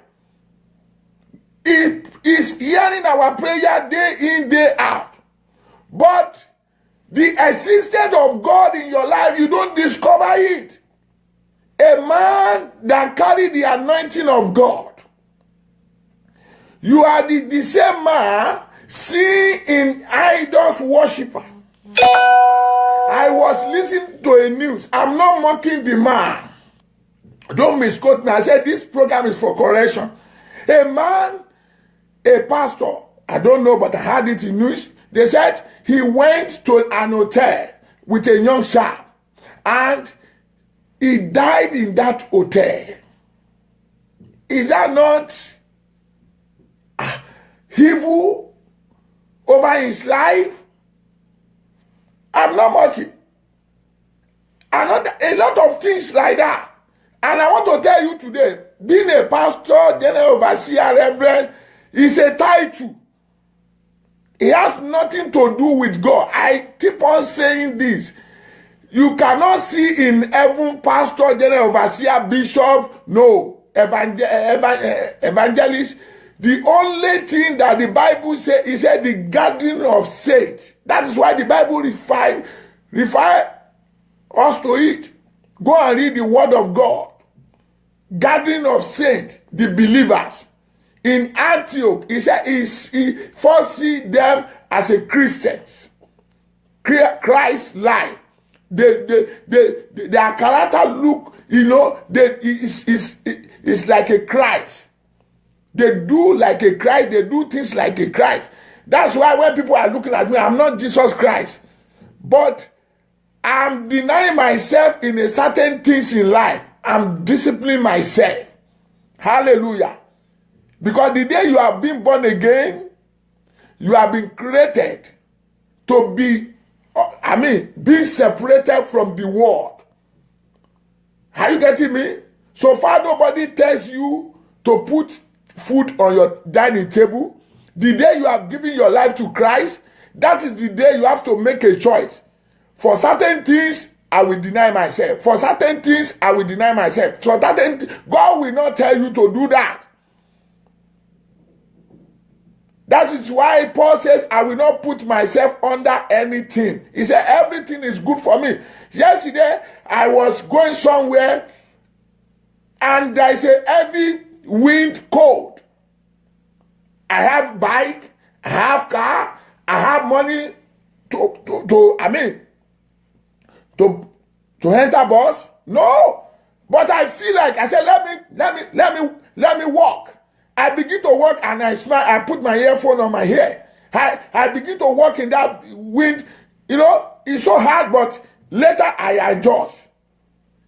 He is hearing our prayer day in, day out. But the existence of God in your life, you don't discover it. A man that carry the anointing of God. You are the same man seen in idols worshiper. I was listening to a news. I'm not mocking the man. Don't misquote me. I said this program is for correction. A man, a pastor, I don't know, but I heard it in news. They said he went to an hotel with a young child and he died in that hotel. Is that not evil over his life? I'm not mocking. A lot of things like that. And I want to tell you today, being a pastor, general overseer, reverend, is a title. It has nothing to do with God. I keep on saying this. You cannot see in heaven pastor, general overseer, bishop, no, evangelist. The only thing that the Bible says is the gathering of saints. That is why the Bible refer us to it. Go and read the word of God. Gathering of saints, the believers. In Antioch, he said he first see them as a Christians. Christ's life. Their character look, is like a Christ. They do like a Christ. They do things like a Christ. That's why when people are looking at me, I'm not Jesus Christ. But I'm denying myself in a certain things in life. I'm disciplining myself. Hallelujah. Because the day you have been born again, you have been created to be, being separated from the world. Are you getting me? So far, nobody tells you to put food on your dining table. The day you have given your life to Christ, that is the day you have to make a choice. For certain things, I will deny myself. For certain things, I will deny myself. So God will not tell you to do that. That is why Paul says, I will not put myself under anything. He said, everything is good for me. Yesterday, I was going somewhere and there is a heavy wind cold. I have bike, I have car, I have money to enter bus. No, but I feel like I said, let me walk. I begin to walk and I smile. I put my earphone on my hair. I begin to walk in that wind. It's so hard, but later I adjust.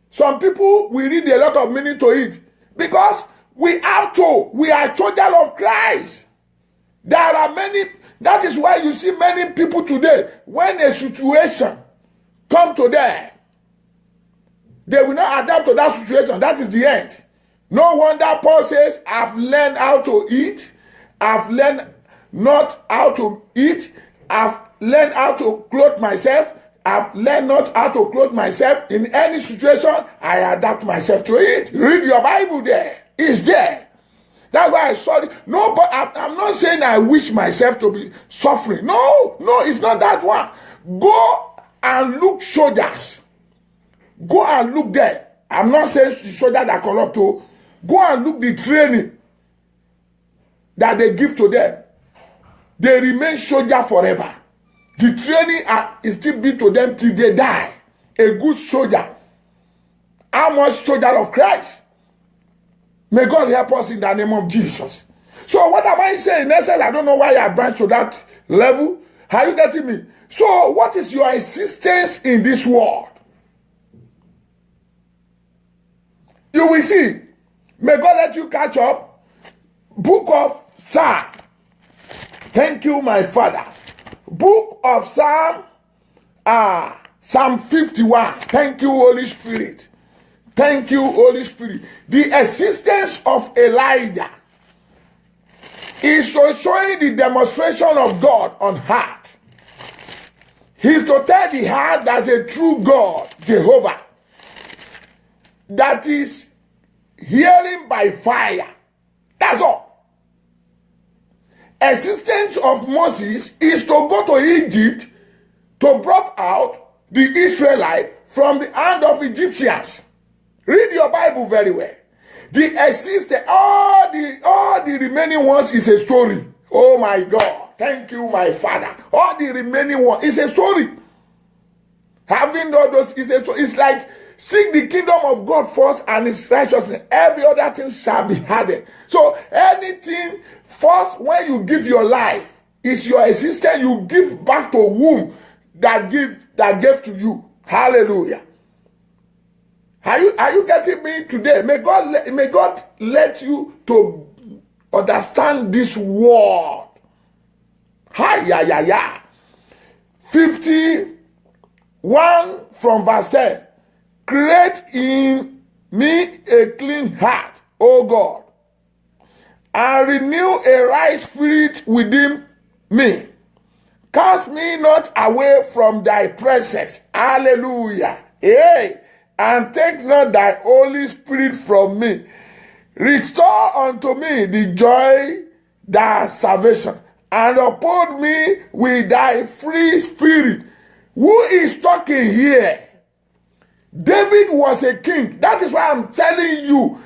Some people will read a lot of meaning to it because we are children of Christ. There are many That is why you see many people today, when a situation come to them, they will not adapt to that situation. That is the end. No wonder Paul says, I've learned how to eat. I've learned not how to eat. I've learned how to clothe myself. I've learned not how to clothe myself. In any situation, I adapt myself to it. Read your Bible there. It's there. That's why I saw it. No, but I'm not saying I wish myself to be suffering. No, it's not that one. Go and look soldiers. Go and look there. I'm not saying the soldiers that corrupt. Go and look the training that they give to them. They remain soldier forever. The training is still be to them till they die. A good soldier. How much soldier of Christ? May God help us in the name of Jesus. So what am I saying? Next, I don't know why I branched to that level. Are you getting me? So what is your existence in this world? You will see. May God let you catch up. Book of Psalm. Thank you, my Father. Book of Psalm, Psalm 51. Thank you, Holy Spirit. Thank you, Holy Spirit. The existence of Elijah is to showing the demonstration of God on heart. He's to tell the heart that a true God, Jehovah, that is hearing by fire. That's all. Existence of Moses is to go to Egypt to brought out the Israelites from the hand of Egyptians. Read your Bible very well. The existence, all the remaining ones is a story. Oh my God. Thank you, my Father. All the remaining one is a story. Having all those is a story. It's like seek the kingdom of God first and his righteousness. Every other thing shall be added. So anything first, when you give your life, is your existence. You give back to whom that gave to you. Hallelujah. Are you getting me today? May God let you to understand this word. Hi. 51 from verse 10. Create in me a clean heart, O God, and renew a right spirit within me. Cast me not away from thy presence. Hallelujah. Hey, and take not thy Holy Spirit from me. Restore unto me the joy thy salvation, and uphold me with thy free spirit. Who is talking here? David was a king. That is why I'm telling you,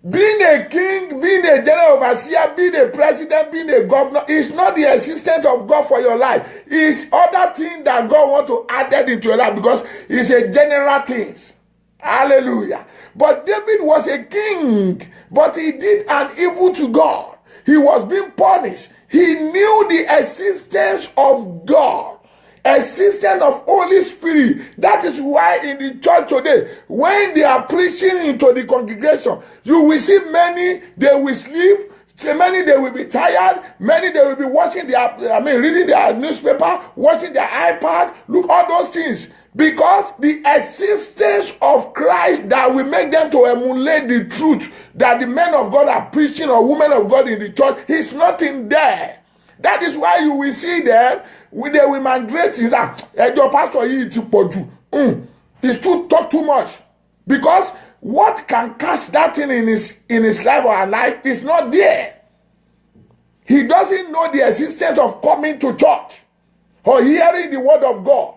being a king, being a general overseer, being a president, being a governor is not the existence of God for your life. It's other things that God wants to add into your life because it's a general things. Hallelujah. But David was a king, but he did an evil to God. He was being punished. He knew the existence of God, existence of Holy Spirit. That is why in the church today, when they are preaching into the congregation, you will see many, they will sleep, many they will be tired, many they will be watching reading their newspaper, watching their iPad, look, all those things. Because the existence of Christ that will make them to emulate the truth that the men of God are preaching or women of God in the church is not in there. That is why you will see them with the women great things. Your pastor is too talk too much. Because what can catch that thing in his life or her life is not there. He doesn't know the existence of coming to church or hearing the word of God.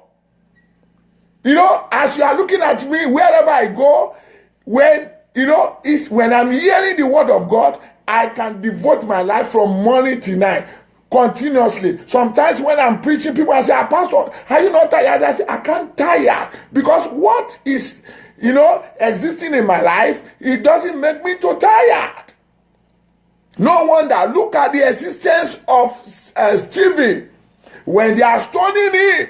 You know, as you are looking at me, wherever I go, when I'm hearing the word of God, I can devote my life from morning to night, continuously. Sometimes when I'm preaching, people say, Pastor, are you not tired? I can't tire. Because what is, existing in my life, it doesn't make me too tired. No wonder, look at the existence of Stephen. When they are stoning him,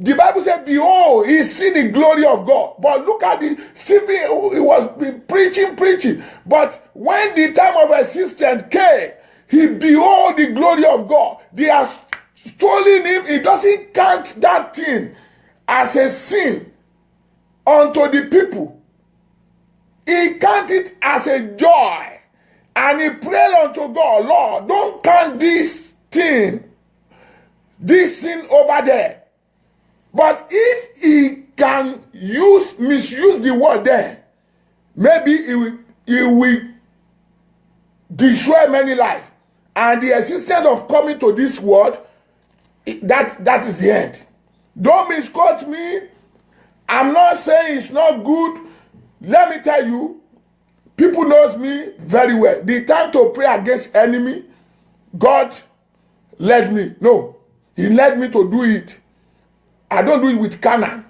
the Bible said, behold, he see the glory of God. But look at Stephen, he was preaching. But when the time of existence came, he behold the glory of God. They are stolen him. He doesn't count that thing as a sin unto the people. He count it as a joy. And he prayed unto God, Lord, don't count this thing, this sin over there. But if he can misuse the word there, maybe he will destroy many lives. And the existence of coming to this world, that is the end. Don't misquote me. I'm not saying it's not good. Let me tell you, people knows me very well. The time to pray against enemy, God led me. No, he led me to do it. I don't do it with Canaan.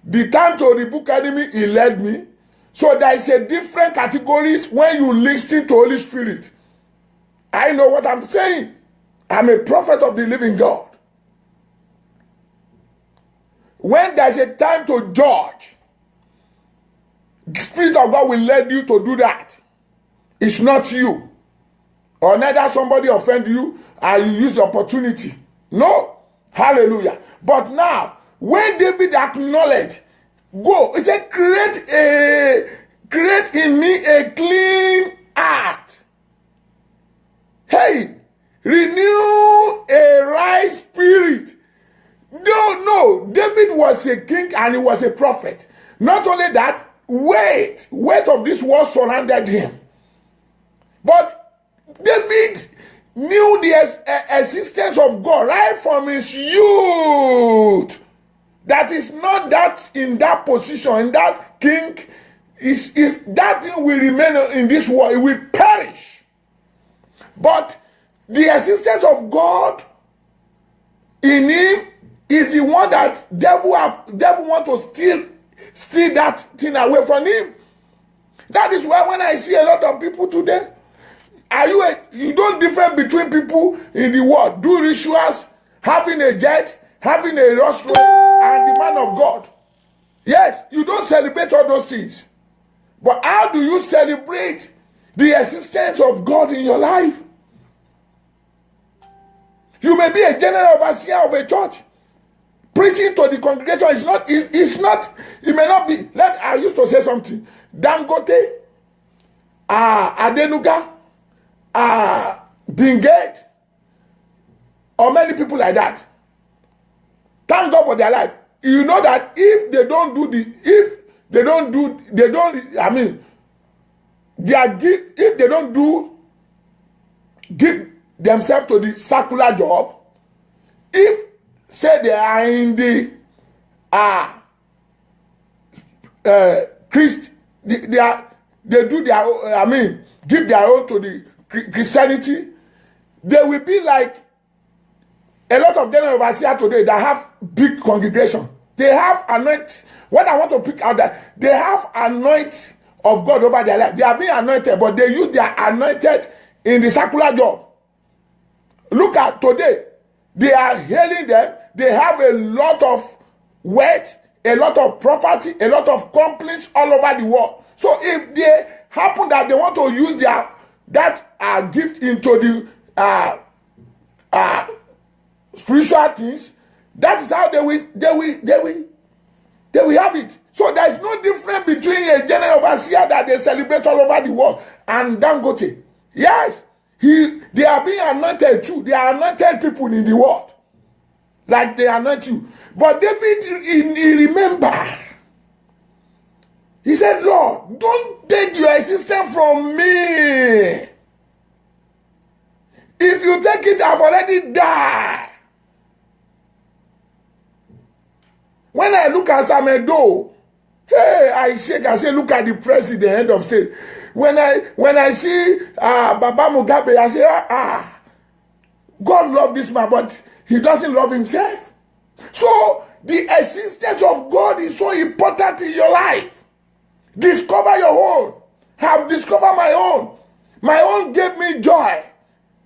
The time to rebuke enemy, he led me. So there is a different categories when you listen to Holy Spirit. I know what I'm saying. I'm a prophet of the living God. When there's a time to judge, the Spirit of God will lead you to do that. It's not you. Or neither somebody offend you and you use the opportunity. No. Hallelujah. But now, when David acknowledged, go, he said, create in me a clean heart. Hey, renew a right spirit. No, David was a king and he was a prophet. Not only that, weight of this world surrounded him. But David knew the existence of God right from his youth. That is not that in that position, in that king, is that thing will remain in this world, it will perish. But the existence of God in him is the one that devil want to steal that thing away from him. That is why when I see a lot of people today, you don't different between people in the world, do rituals, having a jet, having a Rolls Royce, and the man of God. Yes, you don't celebrate all those things. But how do you celebrate the existence of God in your life? You may be a general overseer of a church. Preaching to the congregation it may not be. I used to say something. Dangote, Adenuga, Bingate, or many people like that. Thank God for their life. You know that if they don't give themselves to the secular job, if say they are in the give their own to the Christianity, they will be like a lot of general overseers today that have big congregation. They have anointed. What I want to pick out that they have anointed of God over their life. They are being anointed, but they use their anointed in the secular job. Look at today. They are hailing them. They have a lot of wealth, a lot of property, a lot of companies all over the world. So if they happen that they want to use that gift into the spiritual things, that is how they will have it. So there is no difference between a general overseer that they celebrate all over the world and Dangote. Yes, they are being anointed too. They are anointed people in the world, like they anoint you. But David, he remember. He said, Lord, don't take your existence from me. If you take it, I've already died. When I look at Samedo, hey, I shake. I say, look at the president, head of state. When I see Baba Mugabe, I say, God love this man, but he doesn't love himself. So the existence of God is so important in your life. Discover your own. Have discovered my own. My own gave me joy.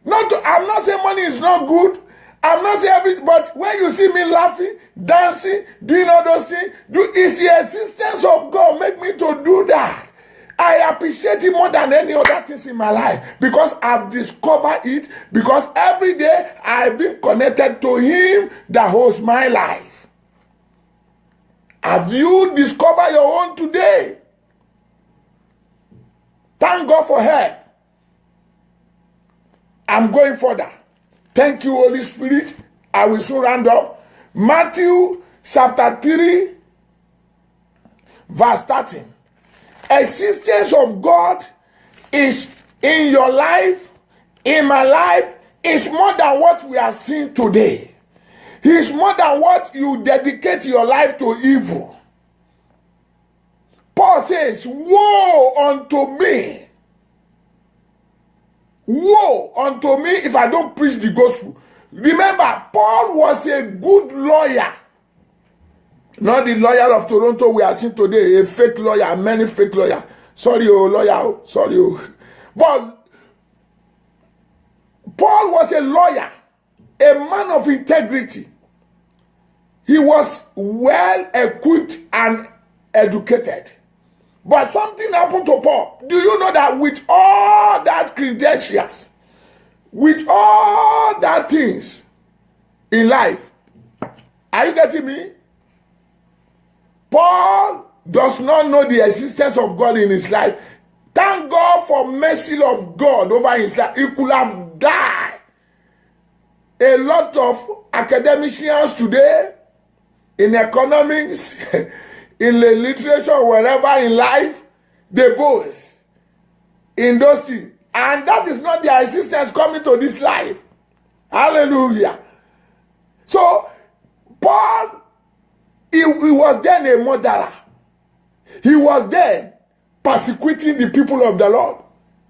I'm not saying money is not good. I'm not saying everything, but when you see me laughing, dancing, doing all those things, it's the existence of God make me to do that. I appreciate him more than any other things in my life because I've discovered it, because every day I've been connected to him that holds my life. Have you discovered your own today? Thank God for help. I'm going further. Thank you, Holy Spirit. I will soon round up. Matthew chapter 3, verse 13. Existence of God is in your life, in my life, is more than what we are seeing today. He is more than what you dedicate your life to evil. Paul says, woe unto me. Woe unto me if I don't preach the gospel. Remember, Paul was a good lawyer. Not the lawyer of Toronto we are seeing today, a fake lawyer, many fake lawyers. Sorry, lawyer, sorry. But Paul was a lawyer, a man of integrity. He was well equipped and educated. But something happened to Paul. Do you know that with all that credentials, with all that things in life, are you getting me? Paul does not know the existence of God in his life. Thank God for mercy of God over his life. He could have died. A lot of academicians today, in economics, in the literature, wherever in life, they boast in those things. And that is not their existence coming to this life. Hallelujah. So, Paul, he was then a murderer. He was then persecuting the people of the Lord.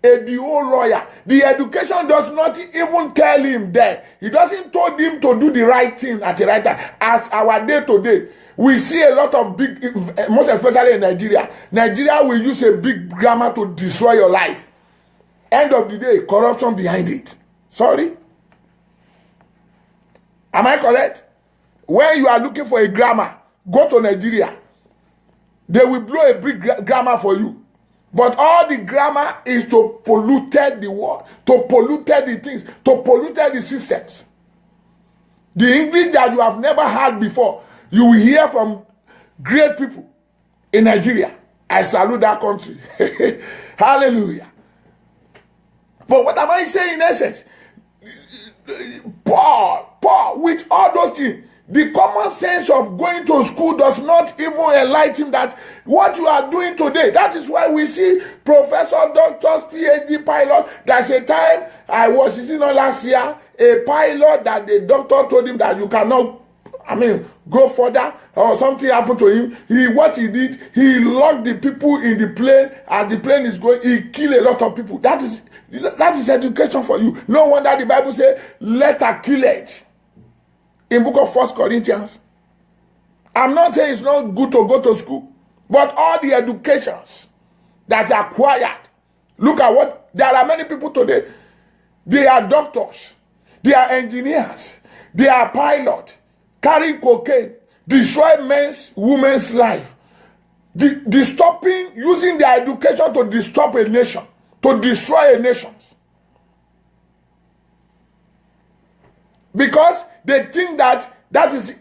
The old lawyer. The education does not even tell him that. He doesn't told him to do the right thing at the right time. As our day to day, we see a lot of big, most especially in Nigeria. Nigeria will use a big grammar to destroy your life. End of the day, corruption behind it. Sorry? Am I correct? When you are looking for a grammar, go to Nigeria. They will blow a big grammar for you. But all the grammar is to pollute the word, to pollute the things, to pollute the systems. The English that you have never heard before, you will hear from great people in Nigeria. I salute that country. Hallelujah. But what am I saying in essence? Paul, with all those things, the common sense of going to school does not even enlighten that what you are doing today. That is why we see professor, doctors, PhD, pilot. There's a time I was, last year, a pilot that the doctor told him that you cannot, go further, or something happened to him. What he did, he locked the people in the plane, and the plane is going, he killed a lot of people. That is education for you. No wonder the Bible says, let her kill it. In book of 1 Corinthians. I'm not saying it's not good to go to school, but all the educations that are acquired, look at what, there are many people today, they are doctors, they are engineers, they are pilots, carrying cocaine, destroy women's life, using their education to disturb a nation, to destroy a nation. Because they think that is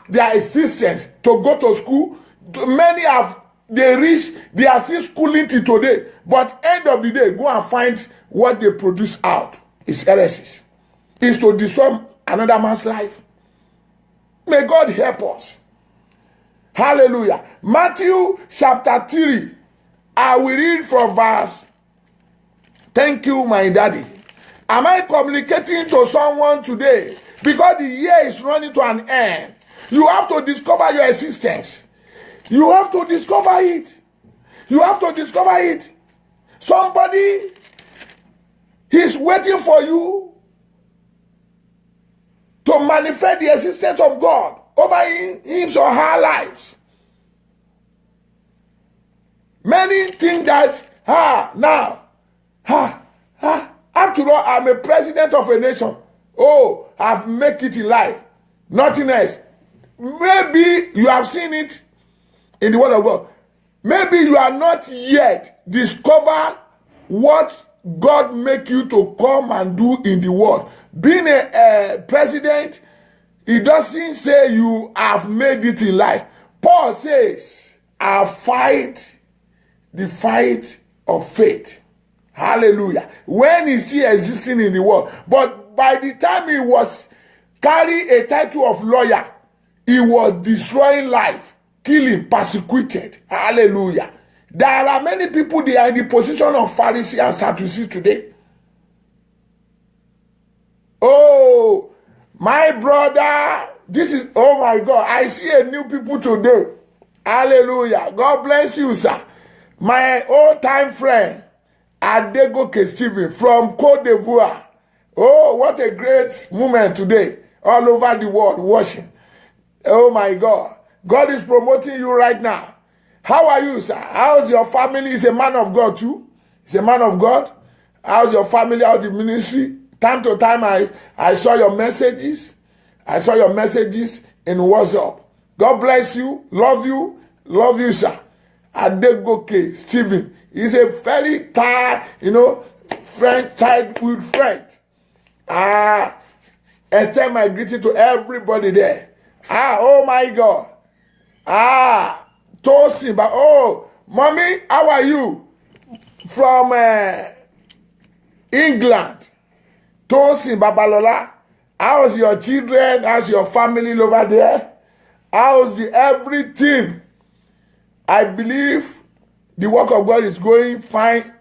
their existence to go to school. Many they are still schooling till today. But end of the day, go and find what they produce out. It's heresies. It's to destroy another man's life. May God help us. Hallelujah. Matthew chapter 3. I will read from verse. Thank you, my daddy. Am I communicating to someone today? Because the year is running to an end. You have to discover your existence. You have to discover it. You have to discover it. Somebody is waiting for you to manifest the existence of God over his or her lives. Many think that, after all, I'm a president of a nation. Oh, I've made it in life. Nothing else. Maybe you have seen it in the word of God. Maybe you are not yet discover what God make you to come and do in the world. Being a president, it doesn't say you have made it in life. Paul says, I fight the fight of faith. Hallelujah. When he's still existing in the world. But by the time he was carrying a title of lawyer, he was destroying life, killing, persecuted. Hallelujah. There are many people, they are in the position of Pharisees and Sadducees today. Oh, my brother, this is, oh my God, I see a new people today. Hallelujah. God bless you, sir. My old-time friend, Adegoke Stephen from Côte d'Ivoire. Oh, what a great moment today. All over the world watching. Oh my God. God is promoting you right now. How are you, sir? How's your family? He's a man of God too. He's a man of God. How's your family? How's the ministry? Time to time, I saw your messages. I saw your messages in WhatsApp. God bless you. Love you. Love you, sir. Adegoke Stephen. He's a very tired, friend, childhood friend. Extend my greeting to everybody there. Oh my God. Tosin, but oh, mommy, how are you? From England. Tosin Babalola. How's your children? How's your family over there? How's the everything? I believe the work of God is going fine,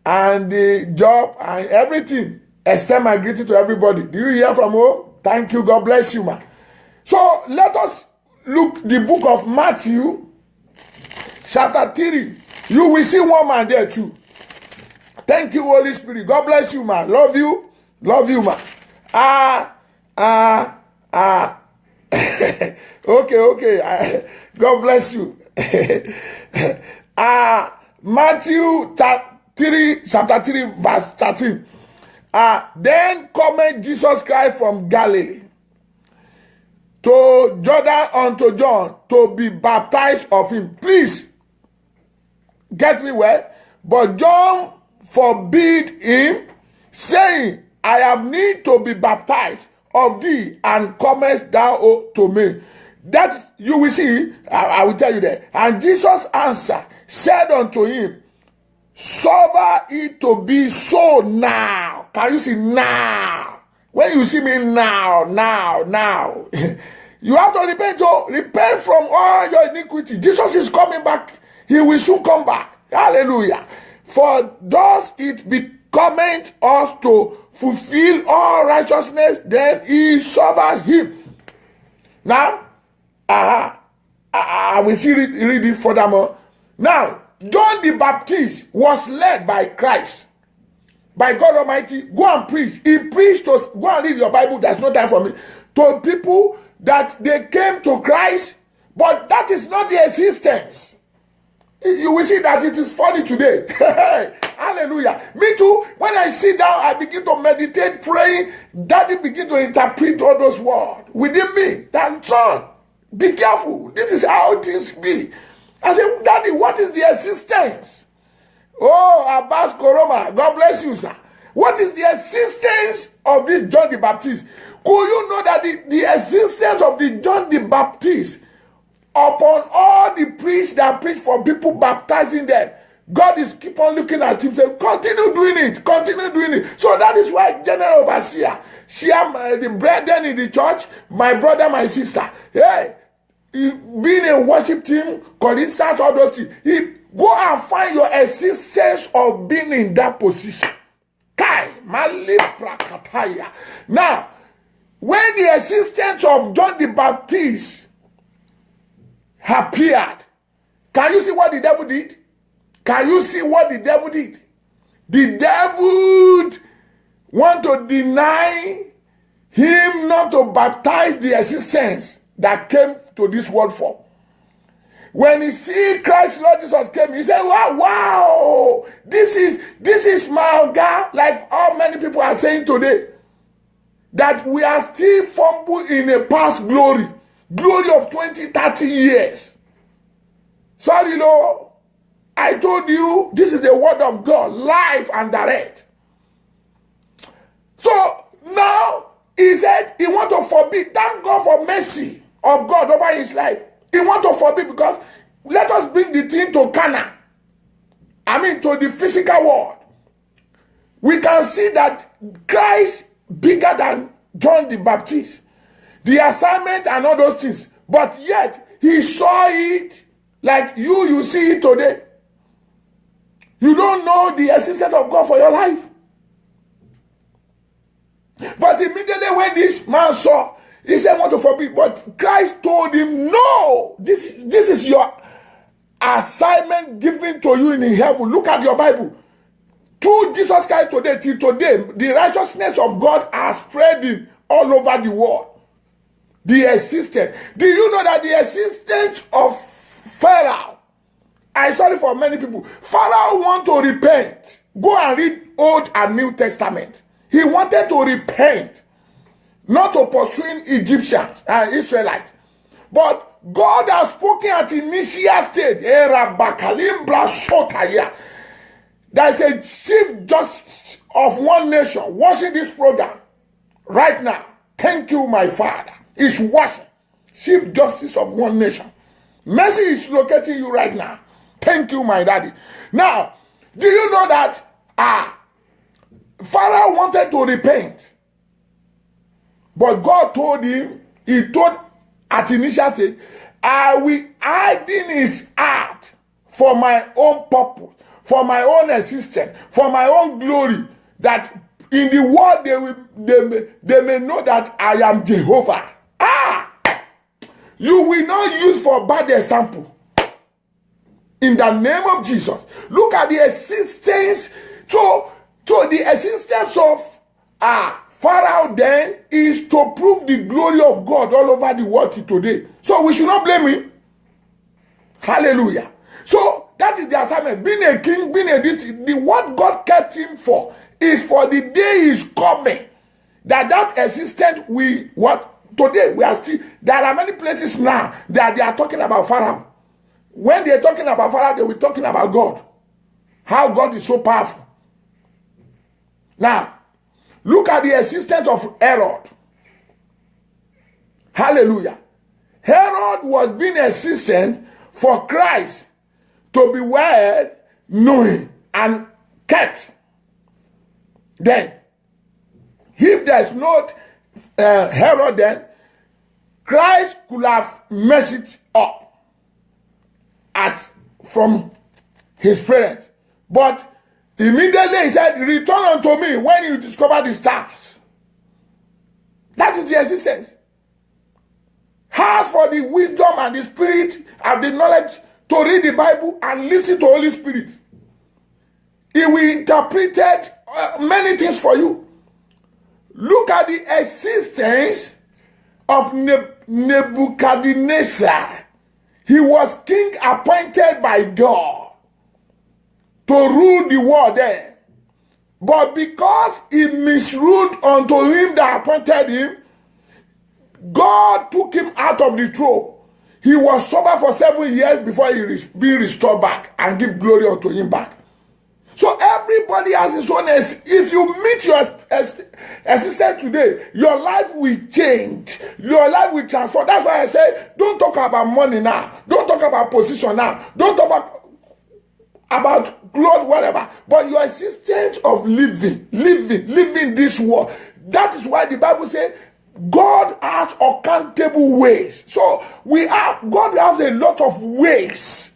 and the job and everything. Extend my greeting to everybody. Do you hear from home? Thank you. God bless you, man. So let us look the book of Matthew, chapter 3. You will see one man there too. Thank you, Holy Spirit. God bless you, man. Love you. Love you, man. Okay. God bless you. Matthew 3, chapter 3, verse 13. Then cometh Jesus Christ from Galilee to Jordan unto John to be baptized of him. Please get me well. But John forbid him, saying, I have need to be baptized of thee, and comest thou to me? That you will see, I will tell you that. And Jesus answered, said unto him, suffer it to be so now. Can you see now? When you see me now, you have to repent from all your iniquity. Jesus is coming back. He will soon come back. Hallelujah. For thus it becometh us to fulfill all righteousness, then he suffered him. Now, I will see read it furthermore. Now, John the Baptist was led by Christ, by God Almighty. Go and preach. He preached to, go and read your Bible, there's no time for me, to people that they came to Christ, but that is not the existence. You will see that it is funny today. Hallelujah. Me too. When I sit down, I begin to meditate, praying. Daddy begin to interpret all those words within me. That son, be careful. This is how things be. I said, Daddy, what is the existence? Oh, Abbas Koroma, God bless you, sir. What is the existence of this John the Baptist? Could you know that the existence of the John the Baptist, upon all the priests that preach for people, baptizing them, God is keep on looking at him, saying, continue doing it, continue doing it. So that is why General Overseer, the brethren in the church, my brother, my sister, hey, being a worship team, choristers, all those things, go and find your existence of being in that position. Now, when the existence of John the Baptist appeared, can you see what the devil did? Can you see what the devil did? The devil want to deny him not to baptize the existence that came to this world for. When he see Christ, Lord Jesus came, he said, wow, this is my God, like all many people are saying today, that we are still fumble in a past glory of 20, 30 years. Sorry, Lord, I told you, this is the word of God, live and direct. So now he said he want to forbid. Thank God for mercy of God over his life. He want to forbid because let us bring the thing to Cana. I mean to the physical world. We can see that Christ bigger than John the Baptist. The assignment and all those things. But yet he saw it like you see it today. You don't know the existence of God for your life. But immediately when this man saw, he said, I want to forbid. But Christ told him, no, this is your assignment given to you in heaven. Look at your Bible. Through Jesus Christ today, till today, the righteousness of God are spreading all over the world. The existence. Do you know that the existence of Pharaoh, I'm sorry for many people, Pharaoh want to repent. Go and read Old and New Testament. He wanted to repent, not to pursuing Egyptians and Israelites. But God has spoken at initial stage. There's a chief justice of one nation watching this program right now. Thank you, my Father. He's watching. Chief justice of one nation. Mercy is locating you right now. Thank you, my daddy. Now, do you know that Pharaoh wanted to repent, but God told him, he told at initial stage, I will hide in his heart for my own purpose, for my own existence, for my own glory, that in the world they may know that I am Jehovah. You will not use for bad example. In the name of Jesus. Look at the existence. So the existence of Pharaoh then is to prove the glory of God all over the world today. So we should not blame him. Hallelujah. So that is the assignment. Being a king, being a this, what God kept him for is for the day is coming. That existence today we are still, there are many places now that they are talking about Pharaoh. When they are talking about Pharaoh, they will be talking about God. How God is so powerful. Now, look at the existence of Herod. Hallelujah. Herod was being existent for Christ to be well known and kept. Then, if there's not Herod, then Christ could have messed it up from his parents. But immediately he said, return unto me when you discover the stars. That is the existence. Ask for the wisdom and the spirit and the knowledge to read the Bible and listen to Holy Spirit. He will interpret many things for you. Look at the existence of Nebuchadnezzar. He was king appointed by God to rule the world there. But because he misruled unto him that appointed him, God took him out of the throne. He was sober for 7 years before he be restored back and give glory unto him back. So everybody has his own. If you meet your assistant today, your life will change. Your life will transform. That's why I say, don't talk about money now. Don't talk about position now. Don't talk about clothes, whatever. But your existence of living this world. That is why the Bible says, God has uncountable ways. So God has a lot of ways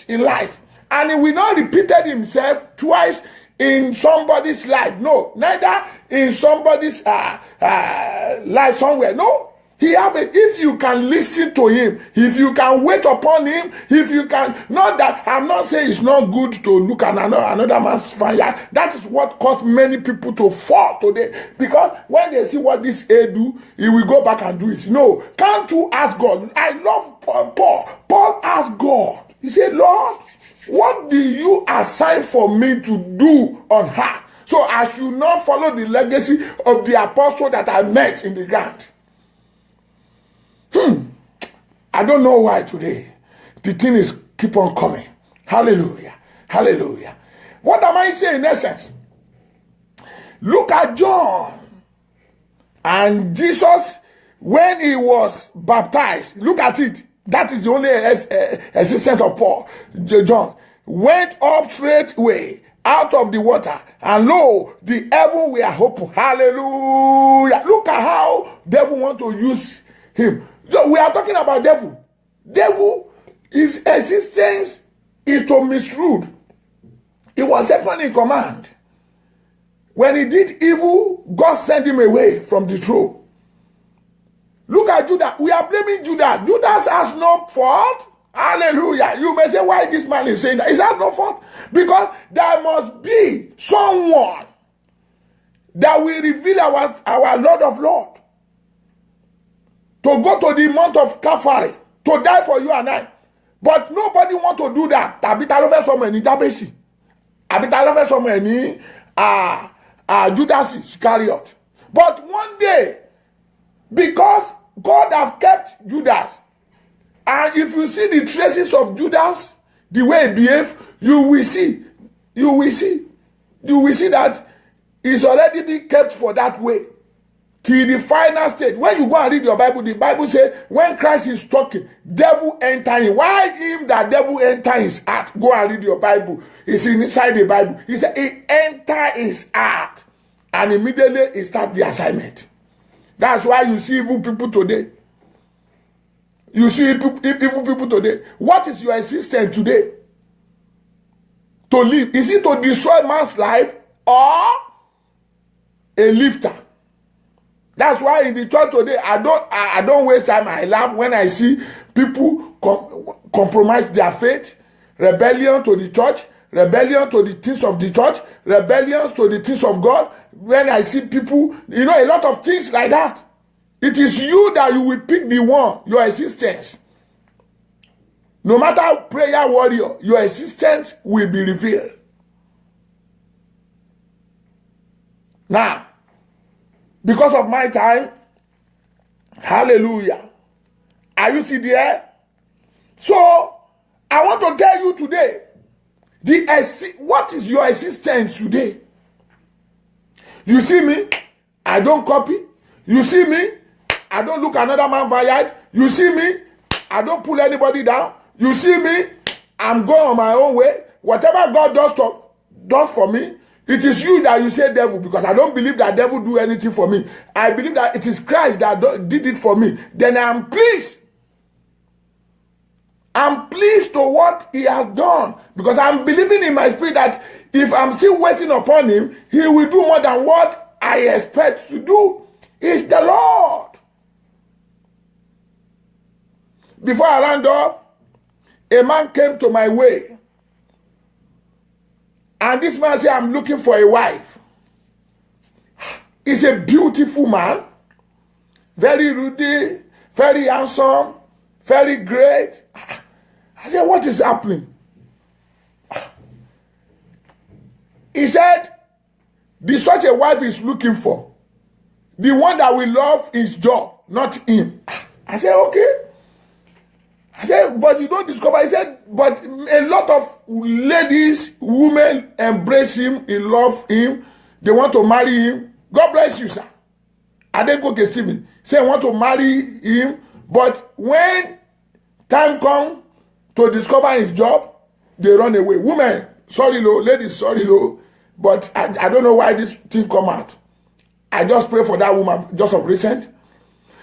in life. And he will not repeat himself twice in somebody's life. No, neither in somebody's life somewhere. No, he have it. If you can listen to him, if you can wait upon him, if you can, not that I'm not saying it's not good to look at another man's fire. That is what caused many people to fall today. Because when they see what this A do, he will go back and do it. No, can't you ask God? I love Paul. Paul asked God. He said, Lord, what do you assign for me to do on earth? So I should not follow the legacy of the apostle that I met in the ground. I don't know why today the thing is keep on coming. Hallelujah. Hallelujah. What am I saying in essence? Look at John. And Jesus, when he was baptized, look at it. That is the only existence of Paul. John went up straightway out of the water, and lo, the heaven were open. Hallelujah. Look at how devil want to use him. So we are talking about devil. Devil, his existence is to misrule. He was second in command. When he did evil, God sent him away from the throne. Look at Judas. We are blaming Judas. Judas has no fault. Hallelujah. You may say, why this man is saying that? He has no fault. Because there must be someone that will reveal our Lord of Lords. To go to the Mount of Calvary. To die for you and I. But nobody want to do that. Tabitha love so many Jabesi. Tabitha love so many Judas Iscariot. But one day, because God have kept Judas, and if you see the traces of Judas, the way he behaved, you will see that he's already been kept for that way till the final stage. When you go and read your Bible, the Bible says when Christ is talking, devil enter him. Why him that devil enter his heart? Go and read your Bible. It's inside the Bible. He said he enter his heart, and immediately he start the assignment. That's why you see evil people today. You see evil people today. What is your existence today? To live. Is it to destroy man's life or a lifter? That's why in the church today, I don't waste time. I laugh when I see people compromise their faith, rebellion to the church, rebellion to the things of the church, rebellion to the things of God. When I see people, a lot of things like that. It is you that you will pick the one, your existence. No matter prayer warrior, your existence will be revealed. Now, because of my time, hallelujah. Are you still there? So, I want to tell you today, what is your existence today? You see me, I don't copy. You see me, I don't look another man fired. You see me, I don't pull anybody down. You see me, I'm going on my own way. Whatever God does for me, it is you that you say devil, because I don't believe that devil do anything for me. I believe that it is Christ that did it for me. Then I'm pleased. I'm pleased to what he has done, because I'm believing in my spirit that if I'm still waiting upon him, he will do more than what I expect to do. He's the Lord. Before I round up, a man came to my way. And this man said, I'm looking for a wife. He's a beautiful man. Very ruddy, very handsome, very great. I said, what is happening? He said, the such a wife is looking for. The one that will love his job, not him. I said, okay. I said, but you don't discover. He said, but a lot of ladies, women embrace him, they love him, they want to marry him. God bless you, sir. I didn't go to Stephen. Say, I want to marry him, but when time comes to discover his job, they run away. Women, sorry, no, ladies, sorry, no, but I don't know why this thing come out. I just pray for that woman just of recent.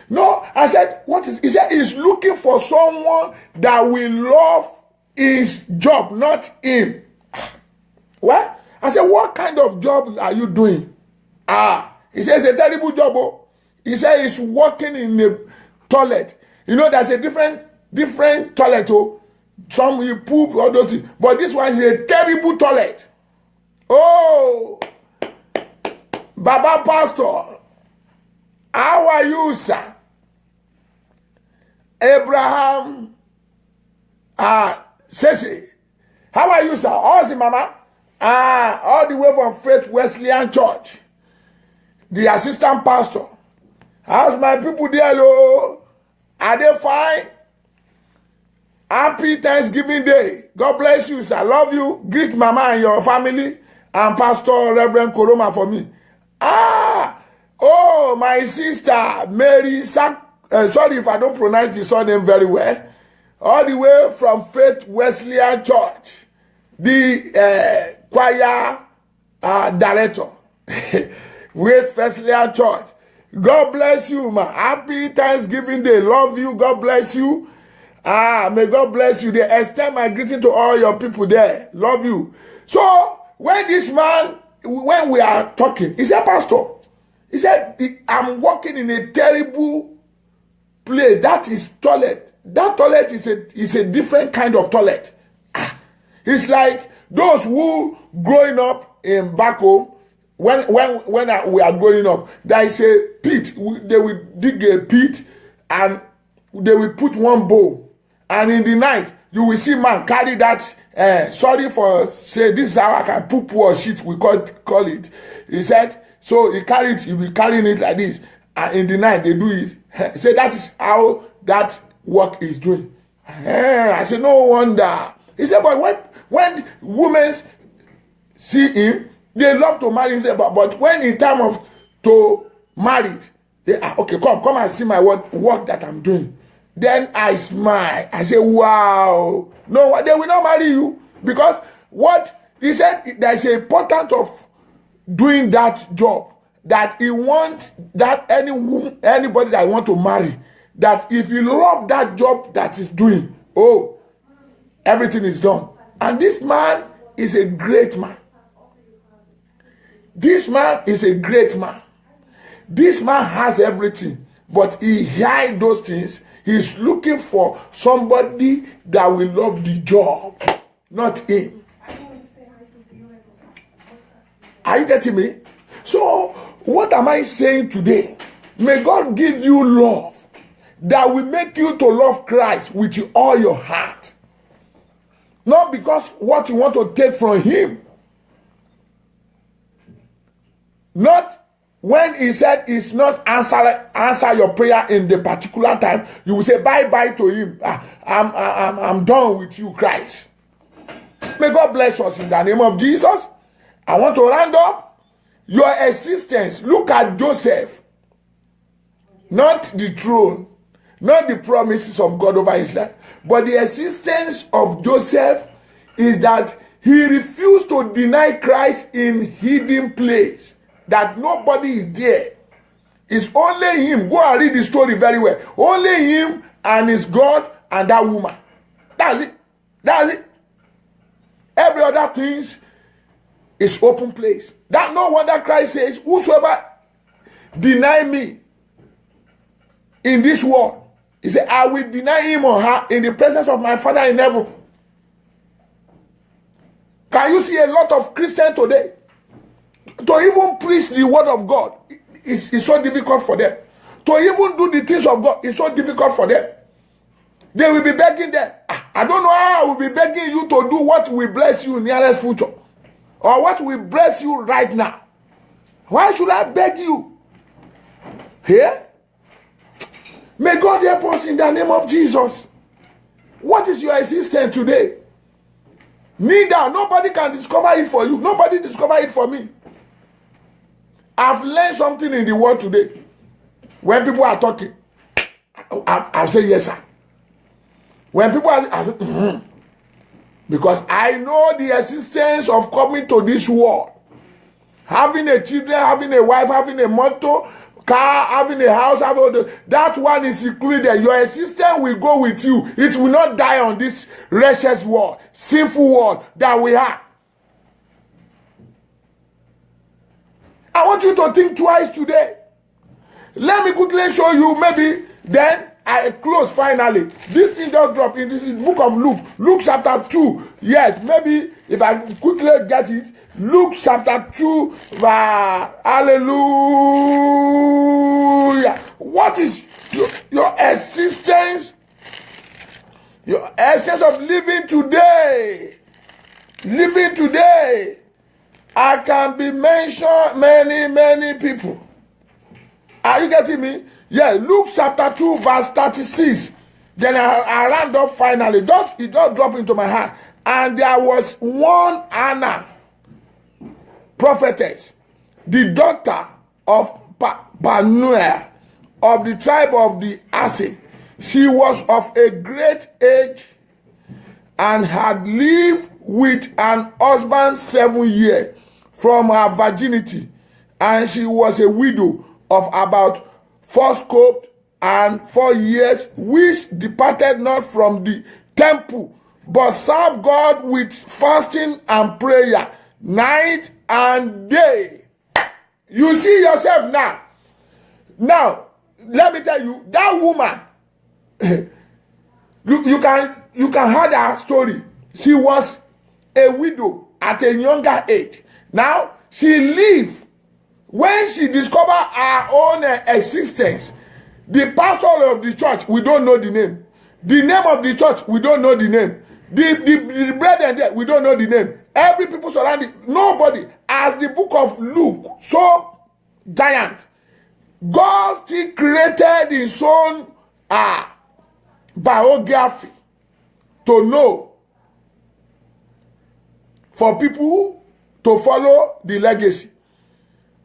No, I said, what is, he said, he's looking for someone that will love his job, not him. What? I said, what kind of job are you doing? He says, it's a terrible job. Oh. He said, he's working in a toilet. There's a different toilet. Oh. Some you poop, all those things. But this one is a terrible toilet. Oh, Baba Pastor, how are you, sir? Abraham, Sese, how are you, sir? How's it, mama? All the way from Faith Wesleyan Church, the assistant pastor. How's my people there, hello? Are they fine? Happy Thanksgiving Day. God bless you, sir. Love you. Greet Mama and your family and Pastor Reverend Koroma for me. Oh, my sister Mary sorry if I don't pronounce the surname very well. All the way from Faith Wesleyan Church, the choir director with Wesleyan Church. God bless you, ma. Happy Thanksgiving Day. Love you. God bless you. May God bless you. They extend my greeting to all your people there. Love you. So, when this man, when we are talking, he said, Pastor, he said, I'm working in a terrible place. That is toilet. That toilet is a different kind of toilet. It's like those who growing up in back home, when we are growing up, there is a pit. They will dig a pit and they will put one bowl. And in the night, you will see man carry that. Sorry for say this is how I can poo or shit we call it. He said, so he carried it, he will be carrying it like this. And in the night they do it. He said that is how that work is doing. I said, no wonder. He said, but when women see him, they love to marry him. But when in time of to marry, they are okay, come and see my work that I'm doing. Then I smile. I say, wow. No, they will not marry you. Because what he said, there's an importance of doing that job. That he wants that anybody that want to marry, that if you love that job that he's doing, oh, everything is done. And this man is a great man. This man is a great man. This man has everything, but he hides those things. He's looking for somebody that will love the job, not him. Are you getting me? So, what am I saying today? May God give you love that will make you to love Christ with all your heart. Not because what you want to take from him. Not when he said he's not answer your prayer in the particular time, you will say bye-bye to him. I'm done with you, Christ. May God bless us in the name of Jesus. I want to round up your existence. Look at Joseph. Not the throne, not the promises of God over his life, but the existence of Joseph is that he refused to deny Christ in hidden place. That nobody is there. It's only him. Go and read the story very well. Only him and his God and that woman. That's it. That's it. Every other things is open place. That no wonder Christ says, whosoever deny me in this world, he said, I will deny him or her in the presence of my Father in heaven. Can you see a lot of Christians today? To even preach the word of God is so difficult for them. To even do the things of God is so difficult for them. They will be begging them. I don't know how I will be begging you to do what will bless you in the nearest future. Or what will bless you right now. Why should I beg you? Here? May God help us in the name of Jesus. What is your existence today? Neither. Nobody can discover it for you. Nobody discover it for me. I've learned something in the world today. When people are talking, I'll say yes, sir. When people are, I say, because I know the existence of coming to this world. Having a children, having a wife, having a motor, car, having a house, that one is included. Your existence will go with you. It will not die on this wretched world, sinful world that we have. I want you to think twice today. Let me quickly show you, maybe then I close finally. This thing just dropped in this book of Luke. Luke chapter 2. Yes, maybe if I quickly get it. Luke chapter 2. Hallelujah. What is your existence? Your essence of living today. Living today. I can be mentioned many people. Are you getting me? Yeah, Luke chapter 2 verse 36. Then I round up finally. It just dropped into my heart. And there was one Anna, prophetess, the daughter of Panuel, of the tribe of the Ase. She was of a great age and had lived with an husband 7 years from her virginity. And she was a widow of about 4 years, which departed not from the temple, but served God with fasting and prayer night and day. You see yourself now. Now, let me tell you, that woman, you can hear her story. She was a widow at a younger age. Now, she lived. When she discovered her own existence, the pastor of the church, we don't know the name. The name of the church, we don't know the name. The brethren there, we don't know the name. Every people surrounding, nobody. As the book of Luke, so giant, God still created his own biography to know, for people to follow the legacy.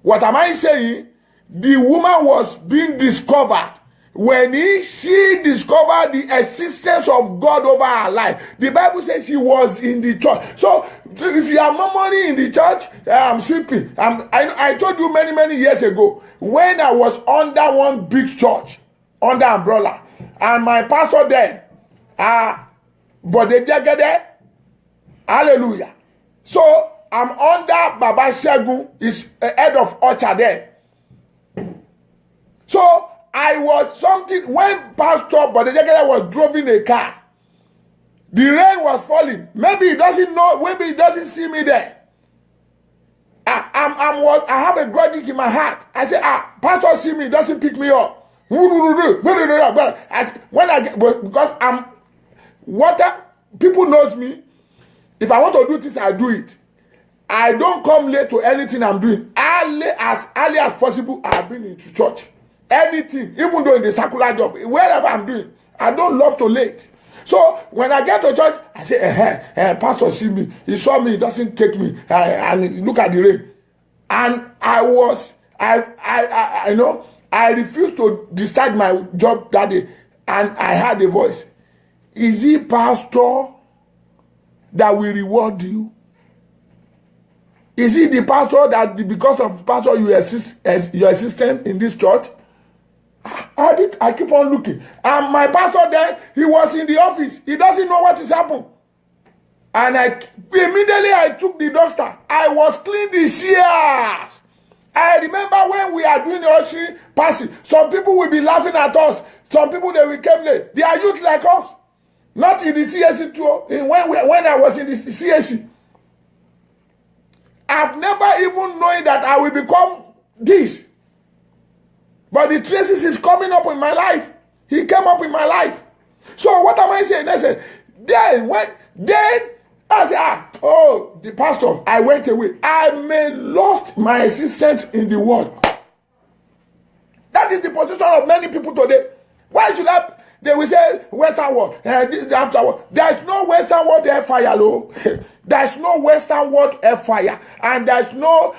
What am I saying? The woman was being discovered when she discovered the existence of God over her life. The Bible says she was in the church. So if you are murmuring in the church, I'm sweeping. I told you many years ago, when I was under one big church, under umbrella, and my pastor there, Bode Jagede, hallelujah. So I'm under Baba Shegun, is head of Ocha there. So I was something, when Pastor Bode Jagede was driving a car, the rain was falling. Maybe he doesn't know, maybe he doesn't see me there. I have a grudge in my heart. I say, Pastor see me, doesn't pick me up. When I get, because I'm water, people knows me. If I want to do this, I do it. I don't come late to anything I'm doing. As early as possible, I've been into church. Anything, even though in the secular job, wherever I'm doing, I don't love to late. So when I get to church, I say, Pastor see me. He saw me, he doesn't take me. And look at the rain. And I refused to discharge my job that day. And I heard a voice. Is it pastor that will reward you? Is it the pastor that because of pastor you assist as your assistant in this church? I keep on looking. And my pastor there, he was in the office. He doesn't know what is happened. And immediately I took the duster. I was cleaning the chairs. I remember when we are doing the ushering passing, some people will be laughing at us. Some people, they will come late. They are youth like us. Not in the CSC too. When I was in the CSC. I've never even known that I will become this. But the traces is coming up in my life. He came up in my life. So what am I saying? I said, then I said, the pastor, I went away. I may lost my existence in the world. That is the position of many people today. Why should they will say Western world, this afterward. There's no Western world air fire, no. There's no Western world air fire, and there's no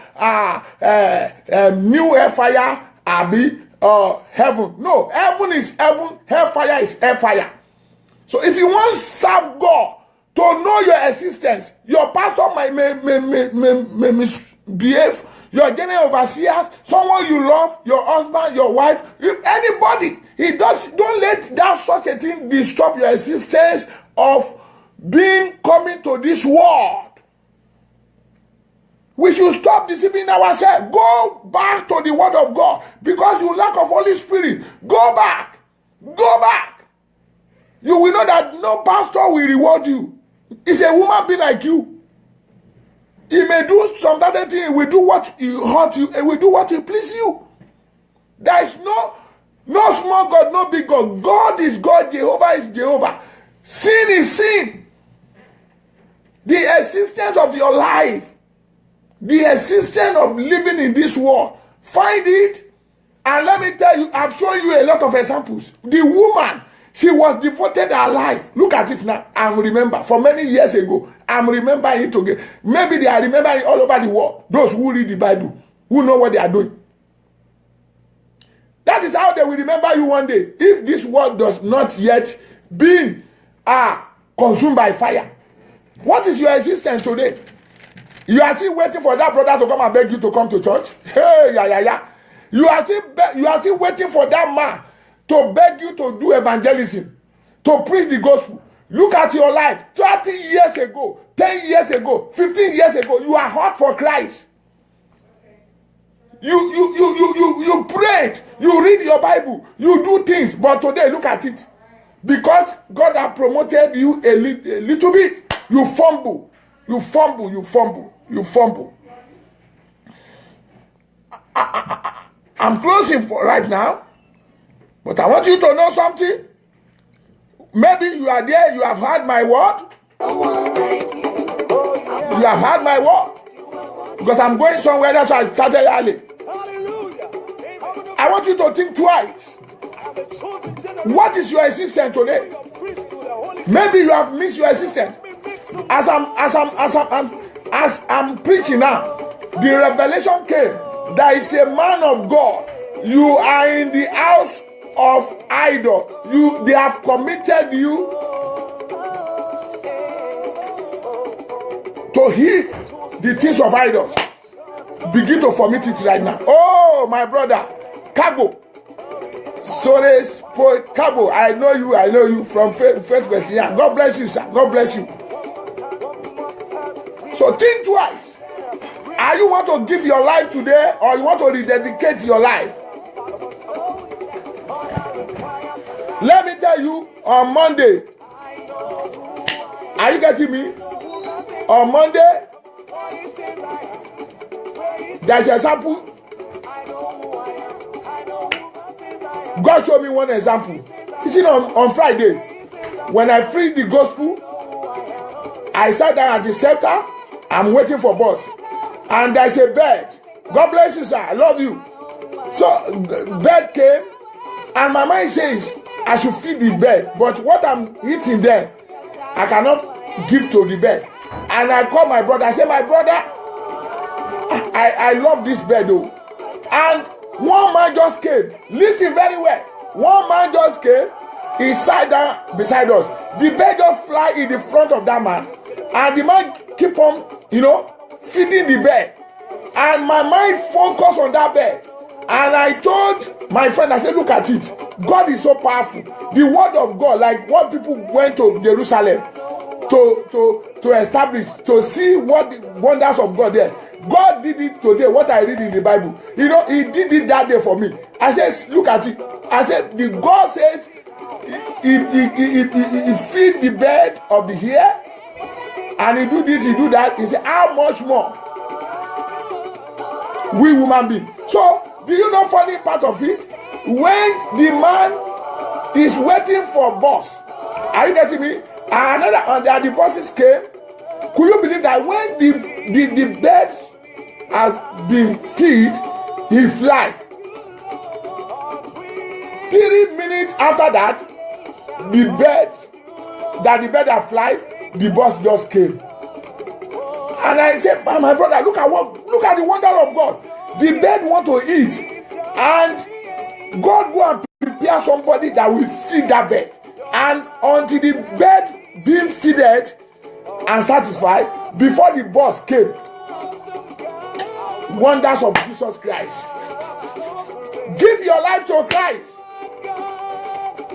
new air fire, heaven. No, heaven is heaven, hellfire is hellfire. So if you want to serve God, to know your existence, your pastor may misbehave, your general overseers, someone you love, your husband, your wife, anybody. Don't let that such a thing disturb your existence of coming to this world. We should stop deceiving ourselves. Go back to the word of God. Because you lack of Holy Spirit. Go back. Go back. You will know that no pastor will reward you. It's a woman be like you. He may do some other thing. He will do what he hurt you. He will do what he please you. There is no small God, no big God. God is God. Jehovah is Jehovah. Sin is sin. The existence of your life, the existence of living in this world, find it. And let me tell you, I've shown you a lot of examples. The woman, She was devoted her life. Look at it now. I remember for many years ago. I'm remembering it again. Maybe they are remembering all over the world. Those who read the Bible, who know what they are doing. That is how they will remember you one day. If this world does not yet be consumed by fire. What is your existence today? You are still waiting for that brother to come and beg you to come to church? Hey, yeah. You are still waiting for that man to beg you to do evangelism, to preach the gospel. Look at your life. 30 years ago, 10 years ago, 15 years ago, you are hot for Christ. You prayed, you read your Bible, you do things, but today look at it. Because God has promoted you a little bit, you fumble. I'm closing for right now, but I want you to know something. Maybe you are there, you have heard my word. You have heard my word. Because I'm going somewhere, that's why I started early. I want you to think twice. What is your existence today? Maybe you have missed your existence. As I'm preaching now, the revelation came. There is a man of God. You are in the house of idol. They have committed you to hit the things of idols. Begin to vomit it right now. Oh, my brother, Cabo. Sores Cabo. I know you from Faith Virginia. God bless you, sir. God bless you. So think twice. Are you want to give your life today, or you want to rededicate your life? Let me tell you, on Monday, are you getting me? On Monday, there's an example. God showed me one example. You see, on Friday, when I preached the gospel, I sat down at the center. I'm waiting for bus. And there's a bed. God bless you, sir. I love you. So, bed came, and my mind says, I should feed the bed. But what I'm eating there, I cannot give to the bed. And I called my brother. I said, my brother, I love this bed, though. And one man just came. Listen very well. One man just came. He sat down beside us. The bed just fly in the front of that man. And the man keep on, feeding the bed. And my mind focused on that bed. And I told my friend, I said, look at it. God is so powerful. The word of God, like what people went to Jerusalem to establish, to see what the wonders of God there. God did it today, what I read in the Bible. He did it that day for me. I said, look at it. I said, the God says, he feed the bed of the hair, and he do this, he do that. He said, how much more? We human beings. So, do you know funny part of it? When the man is waiting for bus, are you getting me? And the buses came. Could you believe that when the bed has been fed, he fly? 3 minutes after that, the bed that fly, the bus just came. And I said, my brother, look at the wonder of God. The bed want to eat, and God go and prepare somebody that will feed that bed. And until the bed being feeded and satisfied, before the bus came, wonders of Jesus Christ. Give your life to Christ.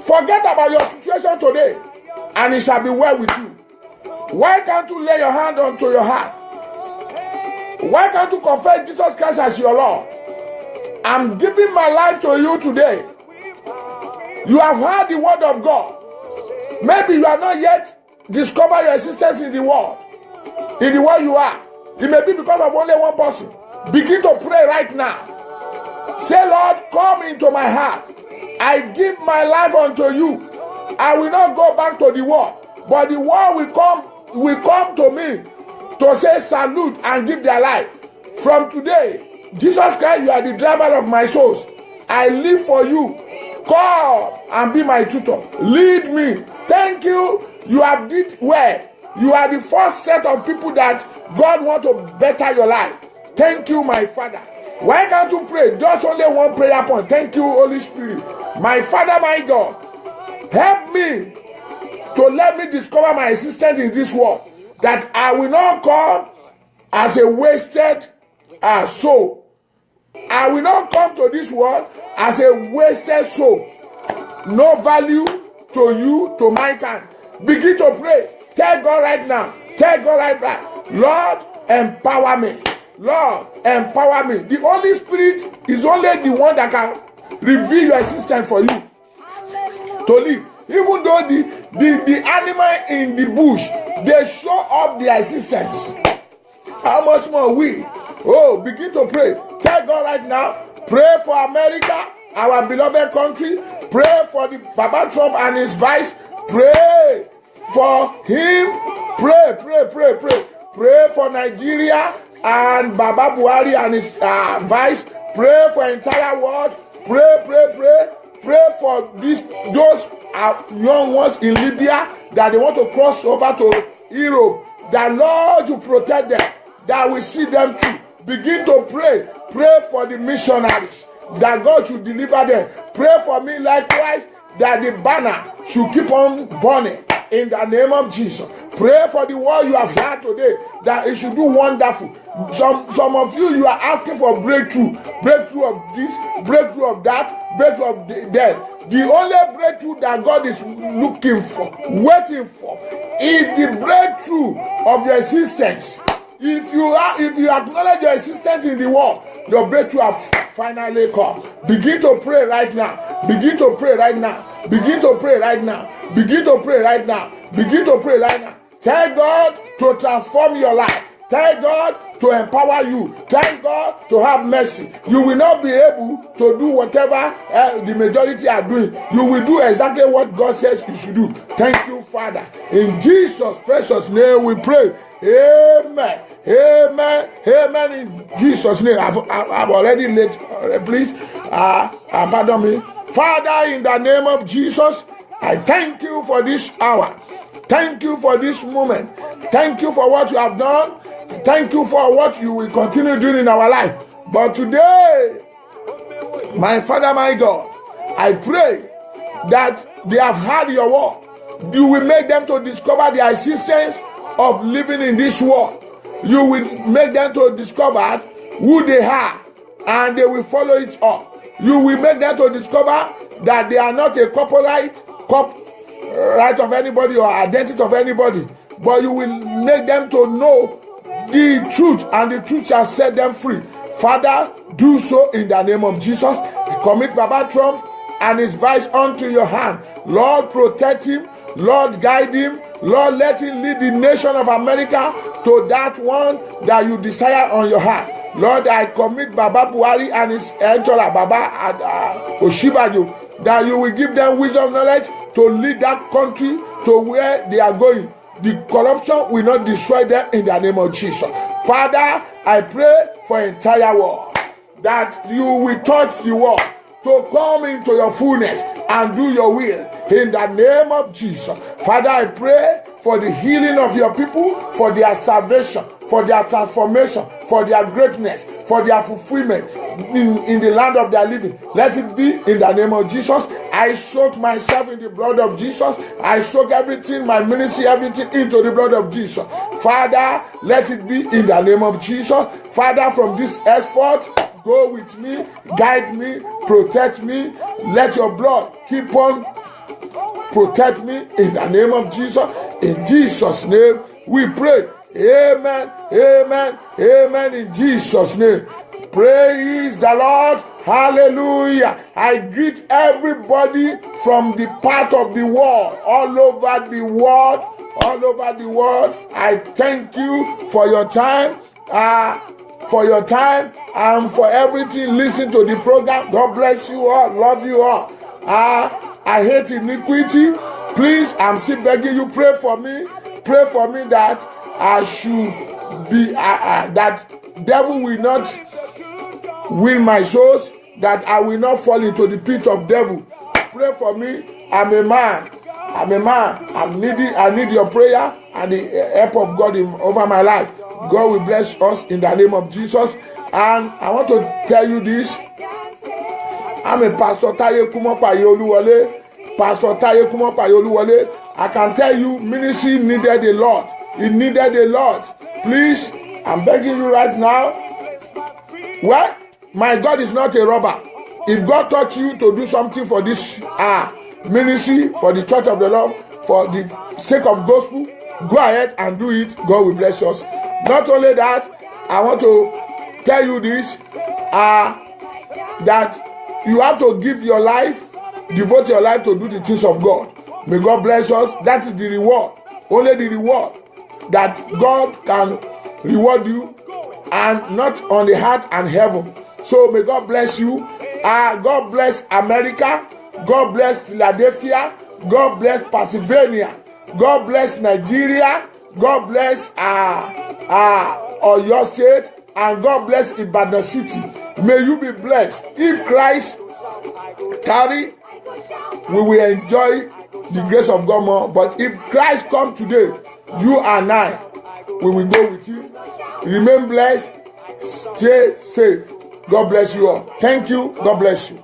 Forget about your situation today, and it shall be well with you. Why can't you lay your hand onto your heart? Why can't you confess Jesus Christ as your Lord? I'm giving my life to you today. You have heard the word of God. Maybe you have not yet discovered your existence in the world you are. It may be because of only one person. Begin to pray right now. Say, Lord, come into my heart. I give my life unto you. I will not go back to the world, but the world will come to me to say salute and give their life. From today, Jesus Christ, you are the driver of my souls. I live for you. Come and be my tutor. Lead me. Thank you. You have did well. You are the first set of people that God want to better your life. Thank you, my Father. Why can't you pray? Just only one prayer point. Thank you, Holy Spirit. My Father, my God, help me to let me discover my existence in this world, that I will not come as a wasted soul. I will not come to this world as a wasted soul. No value to you, to mankind. Begin to pray. Tell God right now. Tell God right now. Lord, empower me. Lord, empower me. The Holy Spirit is only the one that can reveal your existence for you to live. Even though the animal in the bush, they show up their existence. How much more we? Oh, begin to pray. Tell God right now. Pray for America, our beloved country. Pray for the Baba Trump and his vice. Pray for him. Pray. Pray for Nigeria and Baba Buhari and his vice. Pray for entire world. Pray for those young ones in Libya that they want to cross over to Europe. That Lord, you protect them. That we see them through. Begin to pray. Pray for the missionaries. That God should deliver them. Pray for me likewise. That the banner should keep on burning. In the name of Jesus. Pray for the word you have heard today. That it should do wonderful. Some of you are asking for breakthrough. Breakthrough of this. Breakthrough of that. Breakthrough of that. The only breakthrough that God is looking for, waiting for, is the breakthrough of your existence. If you acknowledge your existence in the world, your breakthrough has finally come. Begin to pray right now. Begin to pray right now. Begin to pray right now. Begin to pray right now. Begin to pray right now. Tell God to transform your life. Tell God to empower you. Tell God to have mercy. You will not be able to do whatever the majority are doing. You will do exactly what God says you should do. Thank you, Father. In Jesus' precious name we pray. Amen. Amen. Amen. In Jesus' name. I've already late. Please, pardon me. Father, in the name of Jesus, I thank you for this hour. Thank you for this moment. Thank you for what you have done. Thank you for what you will continue doing in our life. But today, my Father, my God, I pray that they have heard your word. You will make them to discover the existence of living in this world. You will make them to discover who they are, and they will follow it up. You will make them to discover that they are not a copyright of anybody or identity of anybody, but you will make them to know the truth, and the truth shall set them free. Father, do so in the name of Jesus. I commit Baba Trump and his vice unto your hand. Lord, protect him. Lord, guide him. Lord, let him lead the nation of America to that one that you desire on your heart. Lord, I commit Baba Buhari and his entourage, Baba Osinbajo, that you will give them wisdom, knowledge to lead that country to where they are going. The corruption will not destroy them in the name of Jesus. Father, I pray for entire world that you will touch the world to come into your fullness and do your will in the name of Jesus. Father, I pray for the healing of your people, for their salvation, for their transformation, for their greatness, for their fulfillment in the land of their living. Let it be in the name of Jesus. I soak myself in the blood of Jesus. I soak everything, my ministry, everything into the blood of Jesus. Father, let it be in the name of Jesus. Father, from this effort, go with me, guide me, protect me. Let your blood keep on protect me in the name of Jesus. In Jesus' name we pray. Amen. Amen. Amen. In Jesus' name. Praise the Lord. Hallelujah. I greet everybody from the part of the world, all over the world, all over the world. I thank you for your time. And for everything. Listen to the program. God bless you all. Love you all. I hate iniquity. Please, I'm still begging you, pray for me. Pray for me that I should be that devil will not win my souls, that I will not fall into the pit of devil. pray for me. I'm a man. I need your prayer and the help of God over my life. God will bless us in the name of Jesus. And I want to tell you this. I'm a Pastor Taye Kumopaye Oluwole. Pastor Taye Kumopaye Oluwole. I can tell you, ministry needed a lot. It needed a lot. Please, I'm begging you right now. Well, my God is not a robber. If God taught you to do something for this ministry, for the church of the Lord, for the sake of gospel, go ahead and do it. God will bless us. Not only that, I want to tell you this, that you have to give your life, devote your life to do the things of God. May God bless us. That is the reward. Only the reward that God can reward you, and not on the heart and heaven. So may God bless you. God bless America. God bless Philadelphia. God bless Pennsylvania. God bless Nigeria. God bless Oyo State. And God bless Ibadan City. May you be blessed. If Christ tarry, we will enjoy the grace of God more. But if Christ come today, you and I, we will go with you. Remain blessed. Stay safe. God bless you all. Thank you. God bless you.